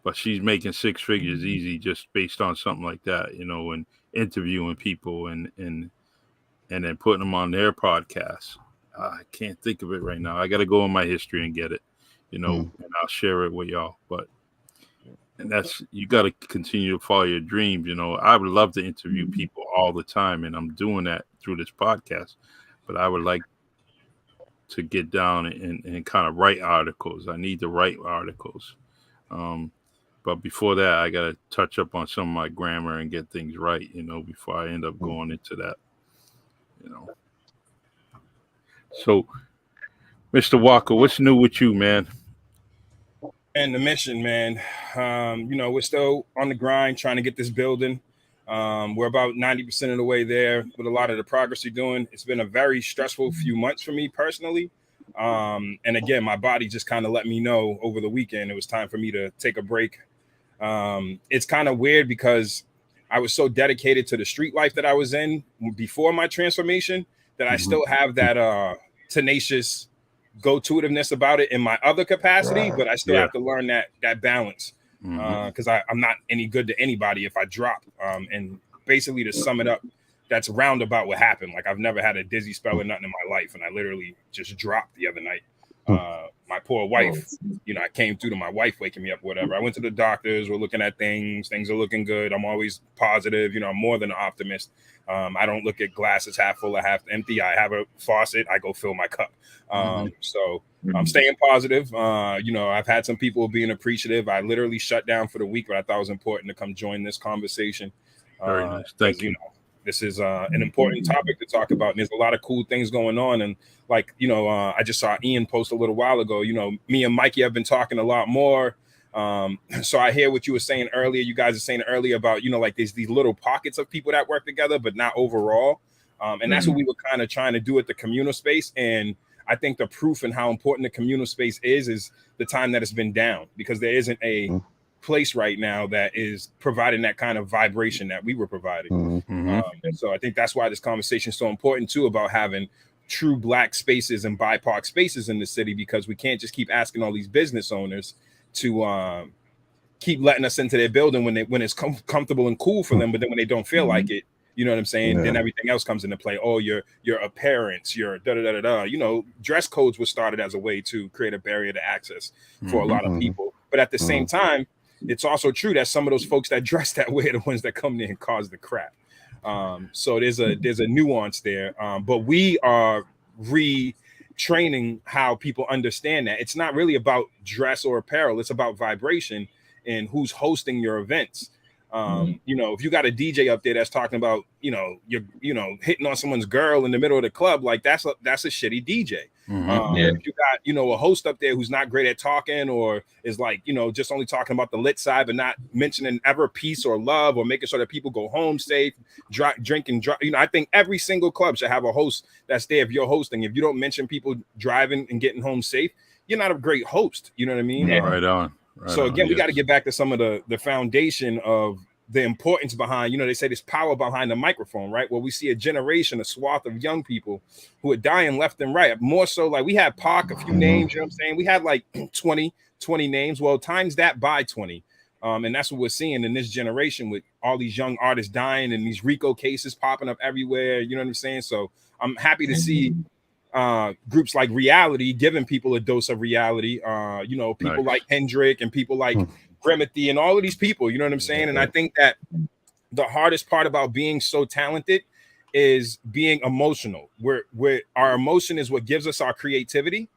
But she's making 6 figures easy just based on something like that, you know, and interviewing people and then putting them on their podcast. I can't think of it right now. I got to go in my history and get it. you know, and I'll share it with y'all. And that's, you got to continue to follow your dreams. You know, I would love to interview people all the time, and I'm doing that through this podcast. But I would like to get down and kind of write articles. I need to write articles. But before that, I got to touch up on some of my grammar and get things right, you know, before I end up going into that, you know. So, Mr. Walker, what's new with you, man? And the mission, man, you know, we're still on the grind trying to get this building. We're about 90% of the way there with a lot of the progress you're doing. It's been a very stressful few months for me personally. And again, my body just kind of let me know over the weekend it was time for me to take a break. It's kind of weird because I was so dedicated to the street life that I was in before my transformation that I still have that tenacious go-to-itiveness about it in my other capacity, but I still have to learn that balance because I'm not any good to anybody if I drop. And basically, to sum it up, that's roundabout what happened. Like, I've never had a dizzy spell or nothing in my life, and I literally just dropped the other night. My poor wife, you know, I came through to my wife waking me up, whatever. I went to the doctors. We're looking at things. Things are looking good. I'm always positive. You know, I'm more than an optimist. I don't look at glasses half full or half empty. I have a faucet. I go fill my cup. So I'm staying positive. You know, I've had some people being appreciative. I literally shut down for the week, but I thought it was important to come join this conversation. Very nice. Thank you. You know, this is an important topic to talk about. And there's a lot of cool things going on. And like, you know, I just saw Ian post a little while ago, you know, me and Mikey have been talking a lot more. So I hear what you were saying earlier. You guys are saying earlier about, you know, like there's these little pockets of people that work together, but not overall. And that's what we were kind of trying to do at the communal space. And I think the proof in how important the communal space is the time that it's been down, because there isn't a place right now that is providing that kind of vibration that we were providing. And so I think that's why this conversation is so important too, about having true Black spaces and BIPOC spaces in the city, because we can't just keep asking all these business owners to keep letting us into their building when it's comfortable and cool for them, but then when they don't feel like it, you know what I'm saying? Then everything else comes into play. Oh, your appearance, your da-da-da-da-da. You know, dress codes were started as a way to create a barrier to access for a lot of people. But at the same time, it's also true that some of those folks that dress that way are the ones that come in and cause the crap. So there's a nuance there. But we are retraining how people understand that it's not really about dress or apparel. It's about vibration and who's hosting your events. You know, if you got a DJ up there that's talking about, you're hitting on someone's girl in the middle of the club, like that's a shitty DJ. If you got, a host up there who's not great at talking, or is like, just only talking about the lit side, but not mentioning ever peace or love or making sure that people go home safe, drinking. I think every single club should have a host that's there. If you're hosting, if you don't mention people driving and getting home safe, you're not a great host. You know what I mean? Yeah. Right on. So again, we got to get back to some of the foundation of the importance behind, they say there's power behind the microphone, right? Well, we see a swath of young people who are dying left and right. More so, like we had Pac, a few names, you know what I'm saying? We had like 20 names. Well, times that by 20. And that's what we're seeing in this generation with all these young artists dying and these RICO cases popping up everywhere. You know what I'm saying? So I'm happy to see groups like Reality giving people a dose of reality. People like Hendrick and people like Grimothy and all of these people, you know what I'm saying? And I think that the hardest part about being so talented is being emotional. Where our emotion is what gives us our creativity.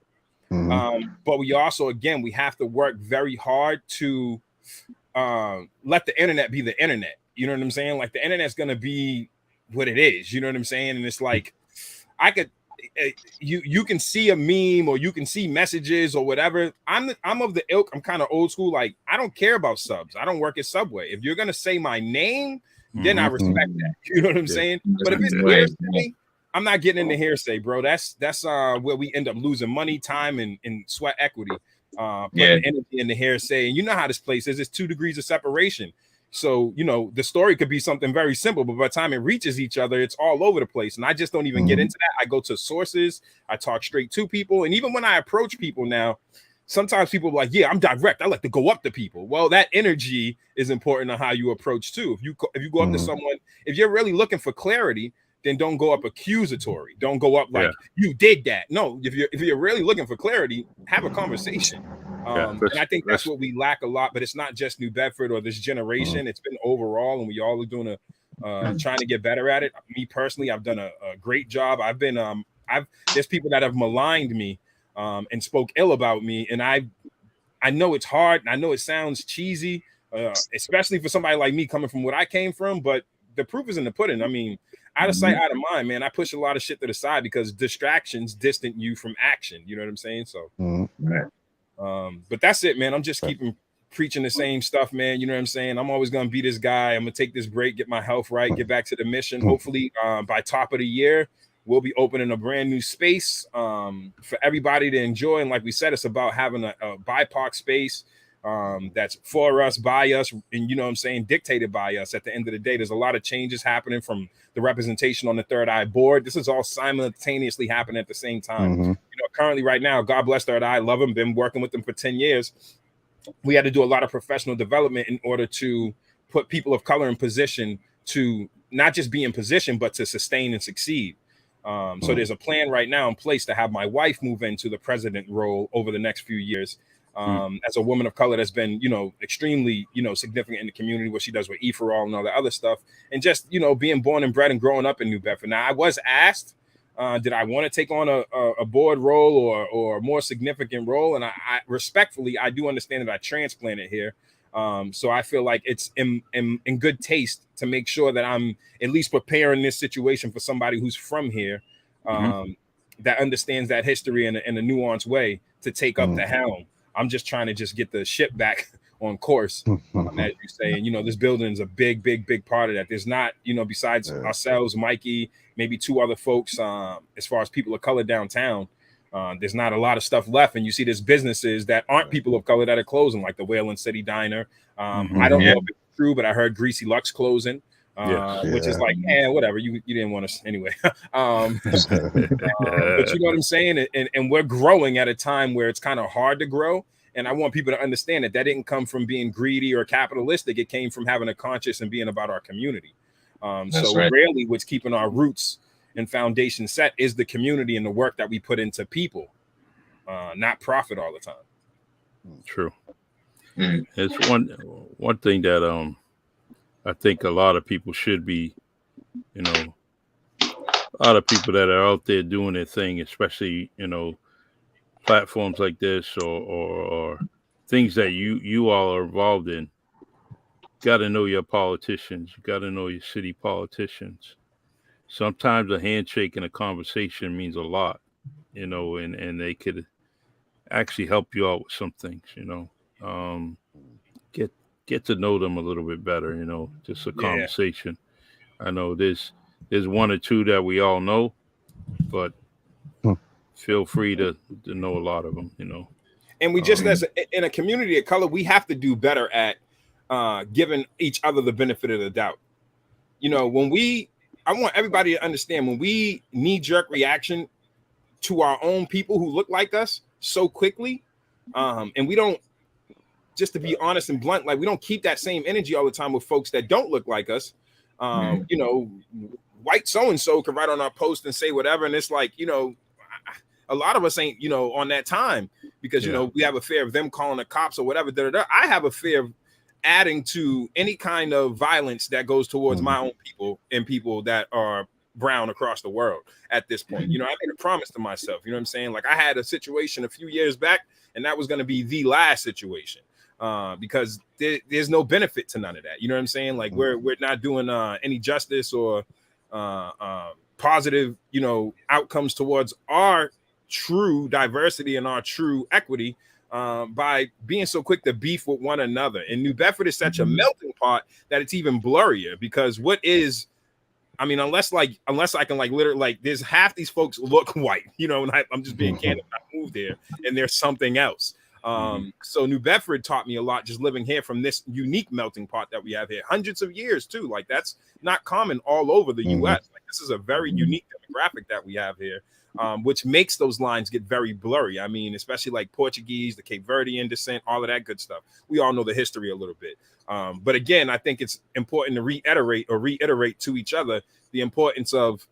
But we also, again, we have to work very hard to let the internet be the internet. You know what I'm saying? Like the internet's going to be what it is. You know what I'm saying? And it's like, you can see a meme or you can see messages or whatever. I'm of the ilk. I'm kind of old school. Like I don't care about subs. I don't work at Subway. If you're gonna say my name, then I respect that. You know what I'm saying? But if it's hearsay, I'm not getting into hearsay, bro. That's where we end up losing money, time, and sweat equity. Putting the energy in the hearsay. And you know how this place is. It's 2 degrees of separation. So, the story could be something very simple, but by the time it reaches each other, it's all over the place. And I just don't even get into that. I go to sources. I talk straight to people. And even when I approach people now, sometimes people are like, yeah, I'm direct. I like to go up to people. Well, that energy is important on how you approach too. If you go up to someone, if you're really looking for clarity, then don't go up accusatory. Don't go up like you did that. No, if you're really looking for clarity, have a conversation. And I think that's what we lack a lot. But it's not just New Bedford or this generation. It's been overall, and we all are doing trying to get better at it. Me personally, I've done a great job. I've been there's people that have maligned me and spoke ill about me, and I know it's hard. And I know it sounds cheesy, especially for somebody like me coming from what I came from. But the proof is in the pudding. I mean, out of sight, out of mind, man. I push a lot of shit to the side because distractions distant you from action. You know what I'm saying? So, but that's it, man. I'm just keeping preaching the same stuff, man. You know what I'm saying? I'm always going to be this guy. I'm going to take this break, get my health right, get back to the mission. Hopefully, by top of the year, we'll be opening a brand new space for everybody to enjoy. And like we said, it's about having a BIPOC space that's for us, by us, and you know what I'm saying, dictated by us. At the end of the day, there's a lot of changes happening from the representation on the Third Eye board. This is all simultaneously happening at the same time. You know, currently right now, God bless Third Eye, love them, been working with them for 10 years. We had to do a lot of professional development in order to put people of color in position to not just be in position, but to sustain and succeed. So there's a plan right now in place to have my wife move into the president role over the next few years. As a woman of color that's been, you know, extremely, you know, significant in the community, what she does with E4All and all that other stuff. And just, you know, being born and bred and growing up in New Bedford. Now, I was asked, did I want to take on a board role or a more significant role? And I respectfully, I do understand that I transplanted here. So I feel like it's in good taste to make sure that I'm at least preparing this situation for somebody who's from here, that understands that history in a nuanced way to take up the helm. I'm just trying to just get the ship back on course, as you say. And, you know, this building is a big part of that. There's not, you know, besides ourselves, Mikey, maybe two other folks, as far as people of color downtown, there's not a lot of stuff left. And you see there's businesses that aren't people of color that are closing, like the Whalen City Diner. I don't know if it's true, but I heard Greasy Lux closing. Which is like, whatever, you didn't want us anyway. But you know what I'm saying? And we're growing at a time where it's kind of hard to grow. And I want people to understand that didn't come from being greedy or capitalistic. It came from having a conscience and being about our community. Really what's keeping our roots and foundation set is the community and the work that we put into people, not profit all the time. True. It's one thing that I think a lot of people should be, you know, a lot of people that are out there doing their thing, especially, you know, platforms like this or things that you all are involved in. Got to know your politicians. You got to know your city politicians. Sometimes a handshake and a conversation means a lot, you know, and they could actually help you out with some things, you know. Get to know them a little bit better, you know, just a conversation. I know there's one or two that we all know, but feel free to know a lot of them, you know. And we just, as in a community of color, we have to do better at giving each other the benefit of the doubt. You know, I want everybody to understand, when we knee-jerk reaction to our own people who look like us so quickly, and we don't, just to be honest and blunt, like we don't keep that same energy all the time with folks that don't look like us. You know, white so-and-so can write on our post and say whatever. And it's like, you know, a lot of us ain't, you know, on that time because, you know, we have a fear of them calling the cops or whatever. I have a fear of adding to any kind of violence that goes towards my own people and people that are brown across the world at this point. You know, I made a promise to myself, you know what I'm saying? Like I had a situation a few years back and that was going to be the last situation. Because there's no benefit to none of that. You know what I'm saying? Like we're not doing any justice or positive, you know, outcomes towards our true diversity and our true equity by being so quick to beef with one another. And New Bedford is such a melting pot that it's even blurrier because unless I can like literally like there's half these folks look white, you know, and I'm just being candid. I moved there and there's something else. So New Bedford taught me a lot just living here from this unique melting pot that we have here, hundreds of years too. Like that's not common all over the US. Like this is a very unique demographic that we have here, which makes those lines get very blurry. I mean, especially like Portuguese, the Cape Verdean descent, all of that good stuff. We all know the history a little bit. But again, I think it's important to reiterate to each other the importance of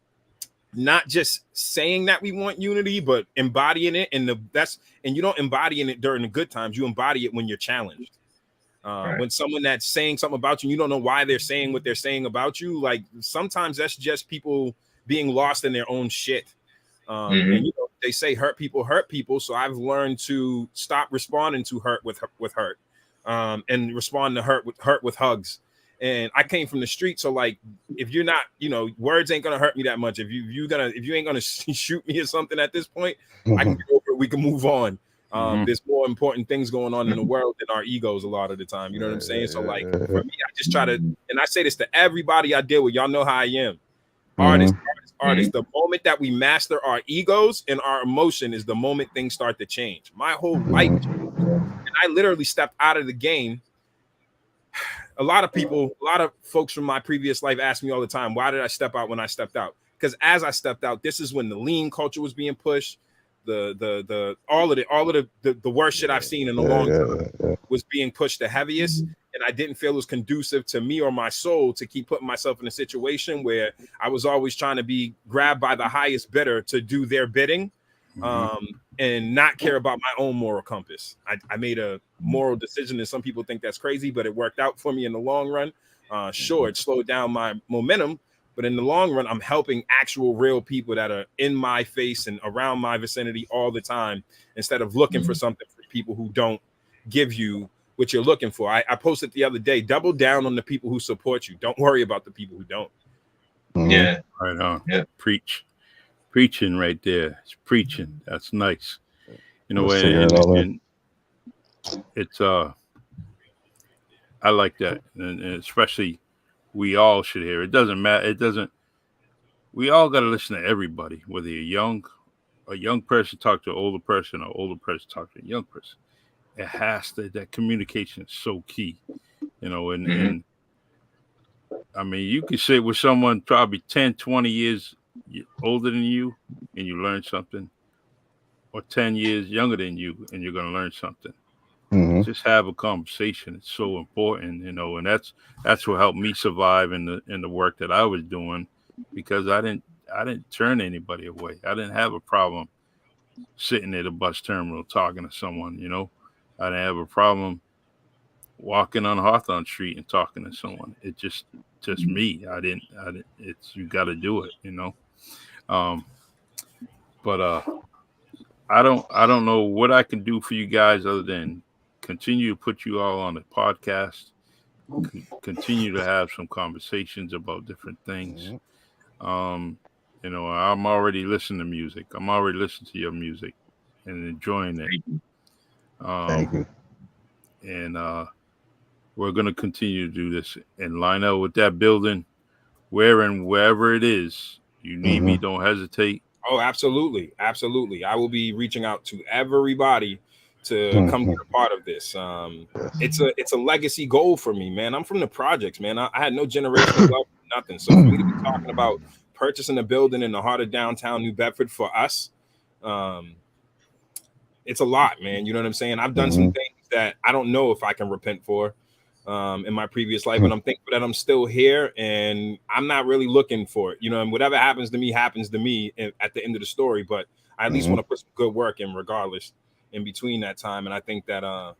not just saying that we want unity, but embodying it. And you don't embody it during the good times. You embody it when you're challenged. When someone that's saying something about you, you don't know why they're saying what they're saying about you. Like sometimes that's just people being lost in their own shit. And you know, they say hurt people. So I've learned to stop responding to hurt with hurt, and respond to hurt with hugs. And I came from the street, so like, if you're not, you know, words ain't gonna hurt me that much. If you ain't gonna shoot me or something at this point, I can get over it. We can move on. There's more important things going on in the world than our egos a lot of the time. You know what I'm saying? So like, for me, I just try to, and I say this to everybody I deal with. Y'all know how I am. Artists. The moment that we master our egos and our emotion is the moment things start to change. My whole life, and I literally stepped out of the game. A lot of folks from my previous life ask me all the time, why did I step out when I stepped out? Because as I stepped out, this is when the lean culture was being pushed. All of the worst shit I've seen in a long time was being pushed the heaviest. And I didn't feel it was conducive to me or my soul to keep putting myself in a situation where I was always trying to be grabbed by the highest bidder to do their bidding, and not care about my own moral compass. I made a moral decision, and some people think that's crazy, but it worked out for me in the long run. Sure, it slowed down my momentum, but in the long run, I'm helping actual real people that are in my face and around my vicinity all the time, instead of looking for something for people who don't give you what you're looking for. I posted the other day, double down on the people who support you. Don't worry about the people who don't. Yeah. Right on. Yeah. Preaching right there. It's preaching. That's nice. You know, and it's I like that. And especially we all should hear. It doesn't matter. We all got to listen to everybody, whether you're a young person talk to an older person, or older person talk to a young person. It has to, that communication is so key, you know, and I mean, you can sit with someone probably 10, 20 years older than you, and you learn something, or 10 years younger than you, and you're going to learn something. Just have a conversation. It's so important, you know, and that's what helped me survive in the work that I was doing, because I didn't turn anybody away. I didn't have a problem sitting at a bus terminal talking to someone, you know. I didn't have a problem walking on Hawthorne Street and talking to someone. It just me. I didn't. It's, you got to do it, you know. But I don't know what I can do for you guys other than continue to put you all on the podcast, continue to have some conversations about different things. You know, I'm already listening to music. I'm already listening to your music and enjoying it. Thank you. And we're going to continue to do this. And Lonelle, with that building, wherever it is, you need me, don't hesitate. Oh, absolutely. Absolutely. I will be reaching out to everybody to come be a part of this. It's a legacy goal for me, man. I'm from the projects, man. I had no generational wealth, nothing. So for me to be talking about purchasing a building in the heart of downtown New Bedford for us, it's a lot, man. You know what I'm saying? I've done some things that I don't know if I can repent for in my previous life, and I'm thankful that I'm still here, and I'm not really looking for it, you know. And whatever happens to me at the end of the story. But I at least want to put some good work in, regardless, in between that time. And I think that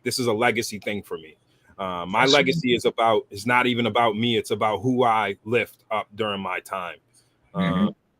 this is a legacy thing for me. My legacy is not even about me. It's about who I lift up during my time.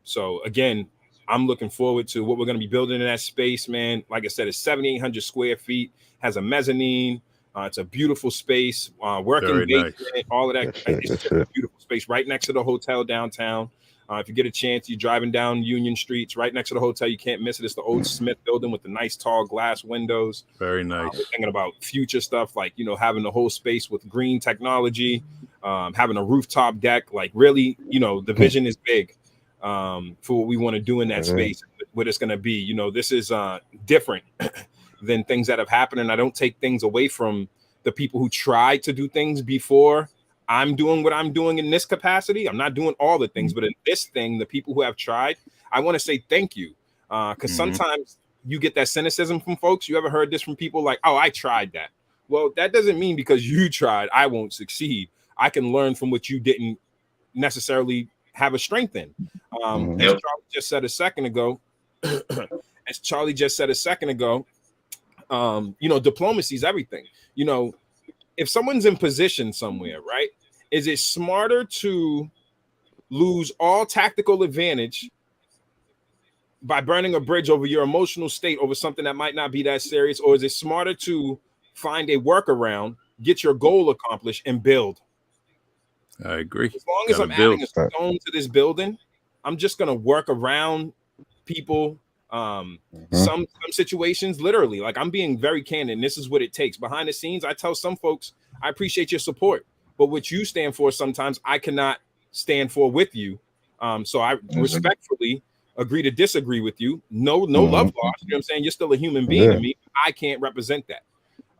So again, I'm looking forward to what we're going to be building in that space, man. Like I said, it's 7,800 square feet, has a mezzanine. It's a beautiful space, working basement, all of that. It's just a beautiful space right next to the hotel downtown. If you get a chance, you're driving down Union Streets, right next to the hotel. You can't miss it. It's the old Smith building with the nice tall glass windows. Very nice. We're thinking about future stuff, like, you know, having the whole space with green technology, having a rooftop deck. Like, really, you know, the vision is big for what we want to do in that space, what it's going to be. You know, this is different than things that have happened. And I don't take things away from the people who tried to do things before I'm doing what I'm doing in this capacity. I'm not doing all the things, but in this thing, the people who have tried, I want to say thank you. Because sometimes you get that cynicism from folks. You ever heard this from people like, oh, I tried that. Well, that doesn't mean because you tried, I won't succeed. I can learn from what you didn't necessarily have a strength in. As Charlie just said a second ago, diplomacy is everything. If someone's in position somewhere, right? Is it smarter to lose all tactical advantage by burning a bridge over your emotional state over something that might not be that serious? Or is it smarter to find a workaround, get your goal accomplished, and build? I agree. As long as I'm adding a stone to this building, I'm just going to work around people. Some situations, literally, like I'm being very candid, and this is what it takes. Behind the scenes, I tell some folks, I appreciate your support, but what you stand for, sometimes I cannot stand for with you. So I respectfully agree to disagree with you. No love lost. You know what I'm saying? You're still a human being to me. I can't represent that.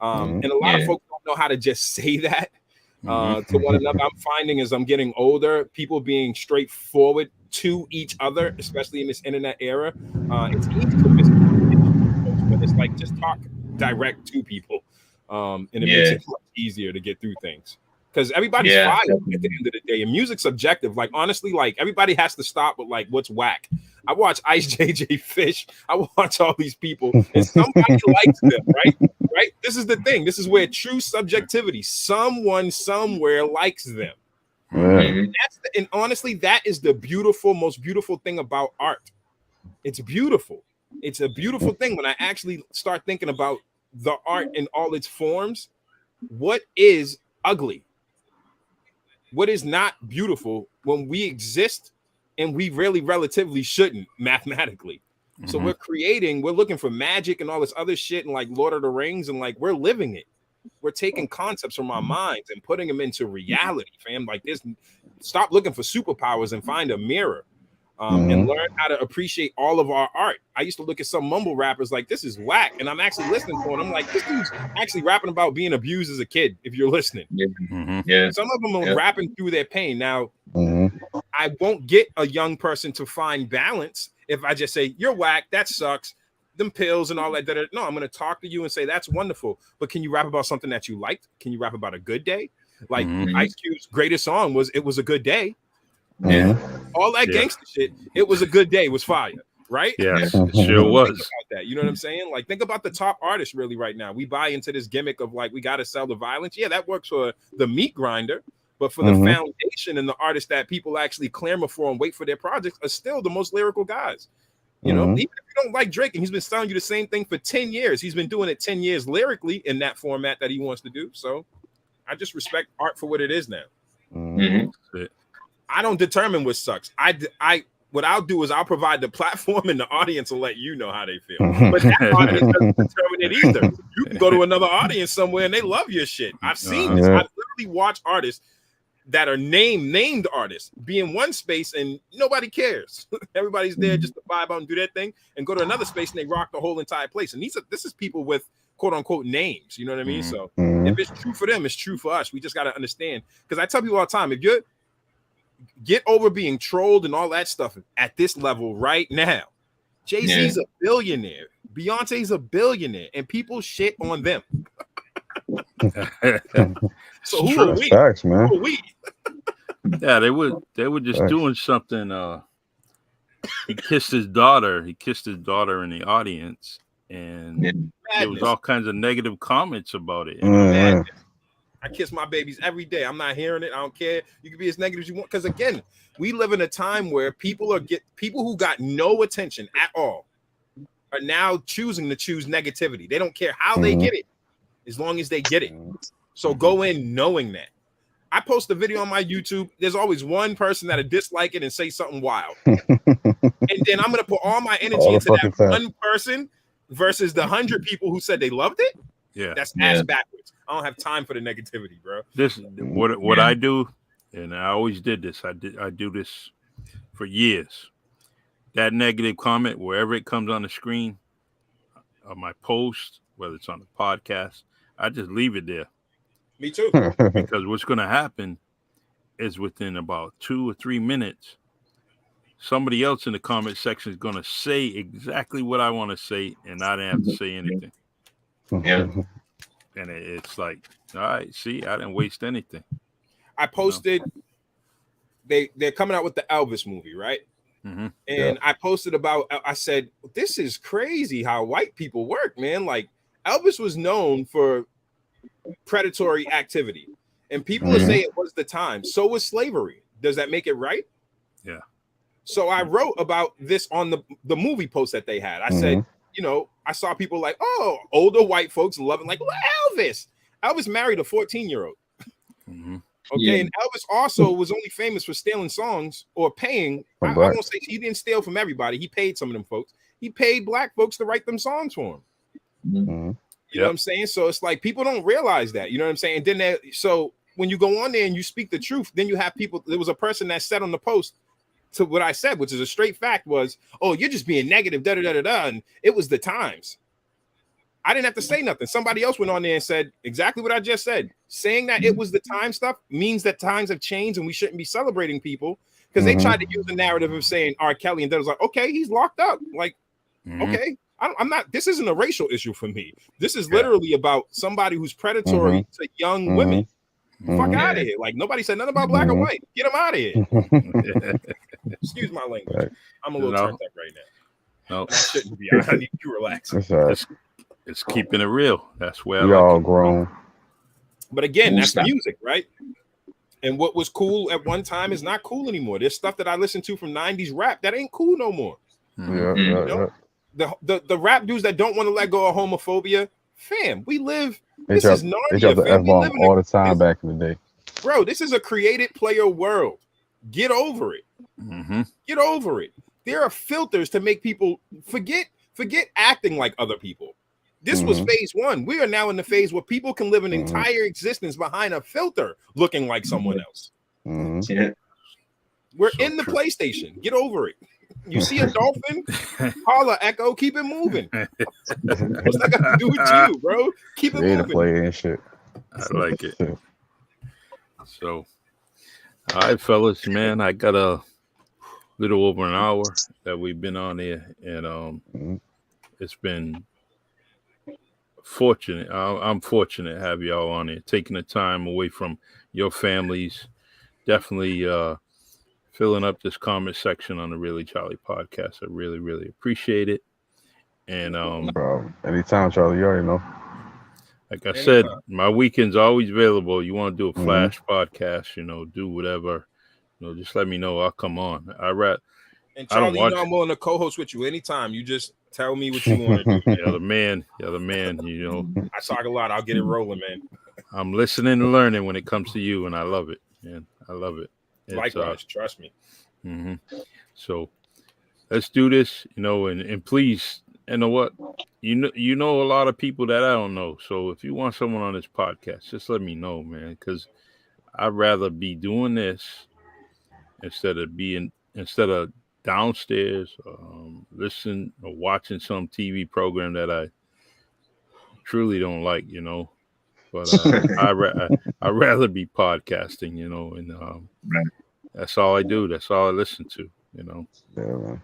And a lot of folks don't know how to just say that to one another. I'm finding as I'm getting older, people being straightforward to each other, especially in this internet era. It's easy to miss, but it's like just talk direct to people, and it makes it much easier to get through things. Because everybody's fired at the end of the day, and music's subjective. Like honestly, like everybody has to stop with like what's whack. I watch Ice JJ Fish. I watch all these people, and somebody likes them, right? Right. This is the thing. This is where true subjectivity. Someone somewhere likes them. And honestly, that is the most beautiful thing about art. It's beautiful. It's a beautiful thing when I actually start thinking about the art in all its forms. What is ugly? What is not beautiful when we exist and we really relatively shouldn't mathematically? So we're looking for magic and all this other shit and like Lord of the Rings, and like we're living it. We're taking concepts from our minds and putting them into reality, fam. Like this, stop looking for superpowers and find a mirror, and learn how to appreciate all of our art. I used to look at some mumble rappers like this is whack, and I'm actually listening to them. I'm like, this dude's actually rapping about being abused as a kid. If you're listening, some of them are rapping through their pain. Now, I won't get a young person to find balance if I just say you're whack, that sucks, them pills and all that. No, I'm going to talk to you and say that's wonderful, but can you rap about something that you liked? Can you rap about a good day? Like Ice Cube's greatest song was "It Was a Good Day." All that gangster shit. It was a good day. Was fire, right? Yes, it sure was. Think about that. You know what I'm saying? Like, think about the top artists really right now. We buy into this gimmick of like we got to sell the violence. Yeah, that works for the meat grinder, but for the foundation and the artists that people actually clamor for and wait for their projects are still the most lyrical guys. You know, even if you don't like Drake and he's been telling you the same thing for 10 years, he's been doing it 10 years lyrically in that format that he wants to do. So I just respect art for what it is now. I don't determine what sucks. What I'll do is I'll provide the platform and the audience will let you know how they feel. But that audience doesn't determine it either. You can go to another audience somewhere and they love your shit. I've seen this. I've literally watched artists that are named artists be in one space and nobody cares. Everybody's there just to vibe out and do their thing, and go to another space and they rock the whole entire place. And this is people with quote unquote names. You know what I mean? So if it's true for them, it's true for us. We just got to understand. Because I tell people all the time, if you're get over being trolled and all that stuff at this level right now, Jay-Z's a billionaire, Beyonce's a billionaire, and people shit on them. So who are we? Facts, man. Who are we? Yeah, they were just doing something. He kissed his daughter in the audience, and there was all kinds of negative comments about it. I kiss my babies every day. I'm not hearing it. I don't care. You can be as negative as you want. Because again, we live in a time where people who got no attention at all are now choosing to choose negativity. They don't care how they get it, as long as they get it. So go in knowing that. I post a video on my YouTube. There's always one person that'll dislike it and say something wild. And then I'm going to put all my energy into that one person versus the 100 people who said they loved it. Yeah. That's ass backwards. I don't have time for the negativity, bro. This what I do, and I always did this. I do this for years. That negative comment, wherever it comes on the screen of my post, whether it's on the podcast, I just leave it there. Me too. Because what's going to happen is within about 2 or 3 minutes, somebody else in the comment section is going to say exactly what I want to say, and I didn't have to say anything. Yeah. And it's like, all right, see, I didn't waste anything. I posted they're coming out with the Elvis movie, right? Mm-hmm. And I posted about, I said, this is crazy how white people work, man. Like Elvis was known for predatory activity, and people are saying it was the time. So was slavery. Does that make it right? Yeah. So I wrote about this on the movie post that they had. I said, you know, I saw people like, oh, older white folks loving, like, well, Elvis. Elvis married a 14-year-old. Okay, and Elvis also was only famous for stealing songs or paying. I won't say he didn't steal from everybody. He paid some of them folks. He paid black folks to write them songs for him. You know what I'm saying? So it's like people don't realize that. You know what I'm saying? And then so when you go on there and you speak the truth, then you have people. There was a person that said on the post to what I said, which is a straight fact, was, "Oh, you're just being negative." Da da da da da. And it was the times. I didn't have to say nothing. Somebody else went on there and said exactly what I just said. Saying that it was the time stuff means that times have changed and we shouldn't be celebrating people, because they tried to use the narrative of saying R. Kelly, and then it was like, okay, he's locked up. Like, okay, I'm not. This isn't a racial issue for me. This is literally about somebody who's predatory to young women. Fuck out of here. Like, nobody said nothing about black or white. Get them out of here. Excuse my language. I'm a little turned up right now. No, I shouldn't be. I need to relax. It's keeping it real. That's where we all grown. But again, that's music, right? And what was cool at one time is not cool anymore. There's stuff that I listened to from 90s rap that ain't cool no more. The rap dudes that don't want to let go of homophobia, fam, we live. This is Narnia. They dropped the F-bomb all the time back in the day. Bro, this is a created player world. Get over it. Get over it. There are filters to make people forget acting like other people. This was phase one. We are now in the phase where people can live an entire existence behind a filter looking like someone else. We're in the PlayStation. Get over it. You see a dolphin? Holla, Echo, keep it moving. What's that got to do with you, bro? Keep it moving. Play and shit. I like it. So, all right, fellas, man, I got a little over an hour that we've been on here, and it's been fortunate. I'm fortunate to have y'all on here, taking the time away from your families. Definitely filling up this comment section on the Really Charlie podcast. I really, really appreciate it. And bro, anytime, Charlie, you already know. Like I said, my weekend's always available. You want to do a flash podcast, you know, do whatever, you know, just let me know. I'll come on. And Charlie, you know I'm willing to co-host with you anytime. You just tell me what you want to do. You're the man, you know. I talk a lot. I'll get it rolling, man. I'm listening and learning when it comes to you, and I love it, man. I love it. Likewise, trust me. So let's do this, you know, and please, you know what? You know a lot of people that I don't know. So if you want someone on this podcast, just let me know, man, because I'd rather be doing this instead of downstairs, listening or watching some TV program that I truly don't like, you know. But I'd rather be podcasting, you know, and that's all I do. That's all I listen to, you know. Yeah, man.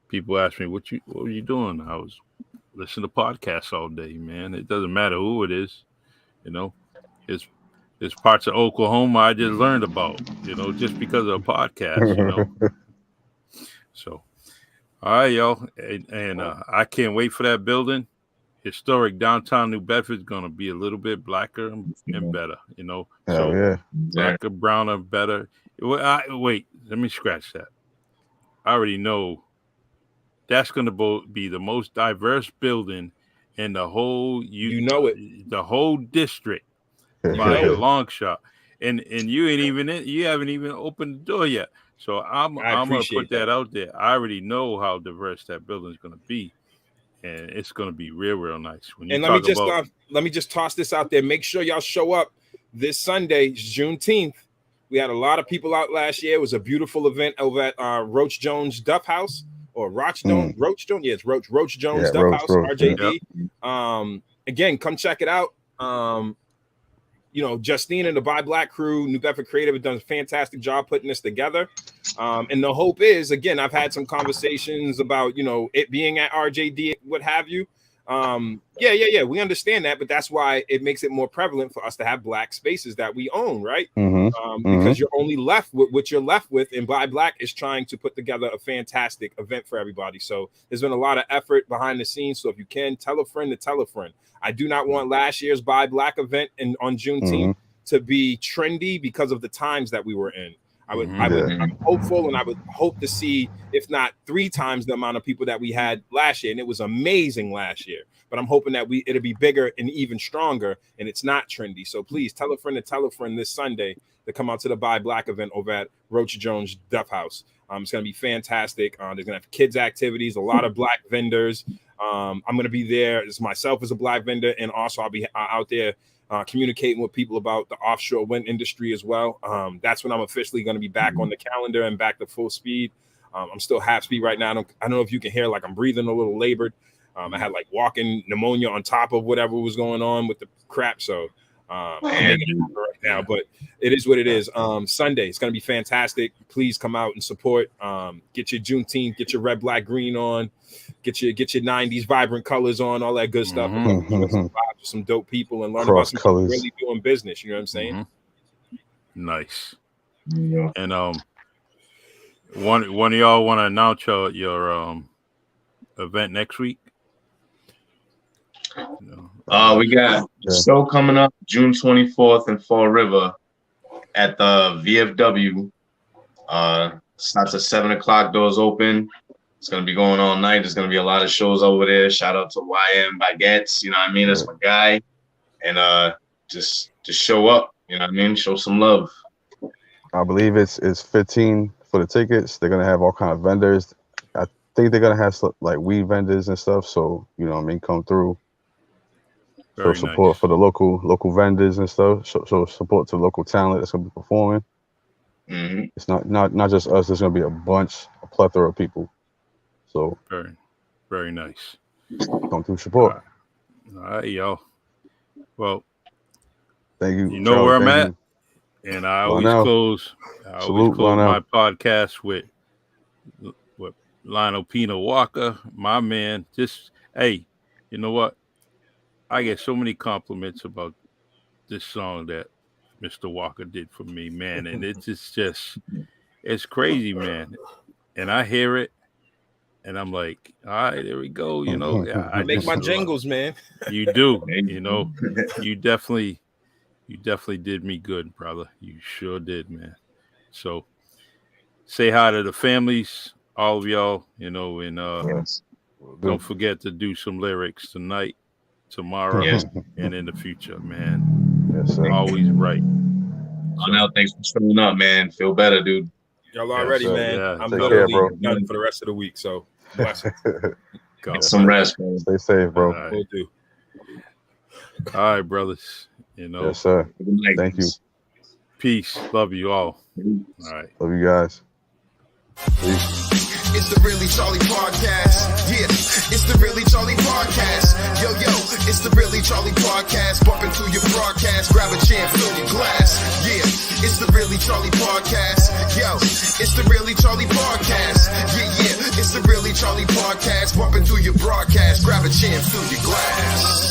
People ask me, what were you doing? I was listening to podcasts all day, man. It doesn't matter who it is, you know. It's parts of Oklahoma I just learned about, you know, just because of a podcast, you know. So, all right, y'all. And I can't wait for that building. Historic downtown New Bedford is going to be a little bit blacker and better, you know. Blacker, browner, better. Wait, let me scratch that. I already know that's going to be the most diverse building in the whole, the whole district by a long shot. And you haven't even opened the door yet. So I'm going to put that out there. I already know how diverse that building is going to be. And it's going to be real nice. And let me just toss this out there. Make sure y'all show up this Sunday, Juneteenth. We had a lot of people out last year. It was a beautiful event over at Roach Jones Duff House, or Roach Jones. Yeah, it's Roach Jones Duff House, RJD. Yep. Again, come check it out. You know, Justine and the Buy Black crew, New Bedford Creative, have done a fantastic job putting this together. And the hope is, again, I've had some conversations about, you know, it being at RJD, what have you. Yeah. We understand that, but that's why it makes it more prevalent for us to have black spaces that we own, right? Because you're only left with what you're left with, and Buy Black is trying to put together a fantastic event for everybody. So there's been a lot of effort behind the scenes. So if you can, tell a friend to tell a friend. I do not want last year's Buy Black event on Juneteenth to be trendy because of the times that we were in. I'm hopeful, and I would hope to see, if not 3 times the amount of people that we had last year. And it was amazing last year, but I'm hoping that it'll be bigger and even stronger, and it's not trendy. So please tell a friend to tell a friend this Sunday to come out to the Buy Black event over at Roach Jones Duff House. It's going to be fantastic. There's going to have kids activities, a lot of black vendors. I'm going to be there as myself as a black vendor, and also I'll be out there communicating with people about the offshore wind industry as well. That's when I'm officially going to be back on the calendar and back to full speed. I'm still half speed right now. I don't know if you can hear, like, I'm breathing a little labored. I had like walking pneumonia on top of whatever was going on with the crap. So I'm making it right now, but it is what it is. Sunday, it's going to be fantastic. Please come out and support. Get your Juneteenth, get your red, black, green on, get your 90s vibrant colors on, all that good stuff. Some dope people and learn about some people really doing business. You know what I'm saying? Nice. Yeah. And one of y'all want to announce your event next week? We got a show coming up June 24th in Fall River at the VFW. Starts at 7:00. Doors open. It's gonna be going all night. There's gonna be a lot of shows over there. Shout out to YM Baguettes. You know what I mean? That's my guy. And just show up. You know what I mean? Show some love. I believe it's 15 for the tickets. They're gonna have all kind of vendors. I think they're gonna have like weed vendors and stuff. So you know what I mean, come through. Show support for the local vendors and stuff. Show support to local talent that's gonna be performing. It's not just us. There's gonna be a plethora of people. So very, very nice. Come through support. All right, y'all. Well, thank you. You know Charlie, where I'm at, and I always close my podcast with Lionel Pino Walker, my man. Just hey, you know what? I get so many compliments about this song that Mr. Walker did for me, man, and it's crazy, man. And I hear it, and I'm like, all right, there we go. You know, I make my jingles, man. You do, you know, you definitely did me good, brother. You sure did, man. So say hi to the families, all of y'all, you know, and don't forget to do some lyrics tonight, tomorrow, and in the future, man. Yes, sir. Always right. Lonelle, thanks for showing up, man. Feel better, dude. Y'all already, man. Yeah. I'm literally done for the rest of the week, so blessings. Get some rest, man. Stay safe, bro. All right. Will do. All right, brothers. You know. Yes, sir. Thank you. Peace. Love you all. All right. Love you guys. Peace. It's the Really Charlie Podcast. Yeah, it's the Really Charlie Podcast. Yo, it's the Really Charlie Podcast. Bumping through your broadcast. Grab a chair, fill your glass. Yeah, it's the Really Charlie Podcast. Yo, it's the Really Charlie Podcast. Yeah, it's the Really Charlie Podcast. Bumping through your broadcast. Grab a chair, fill your glass.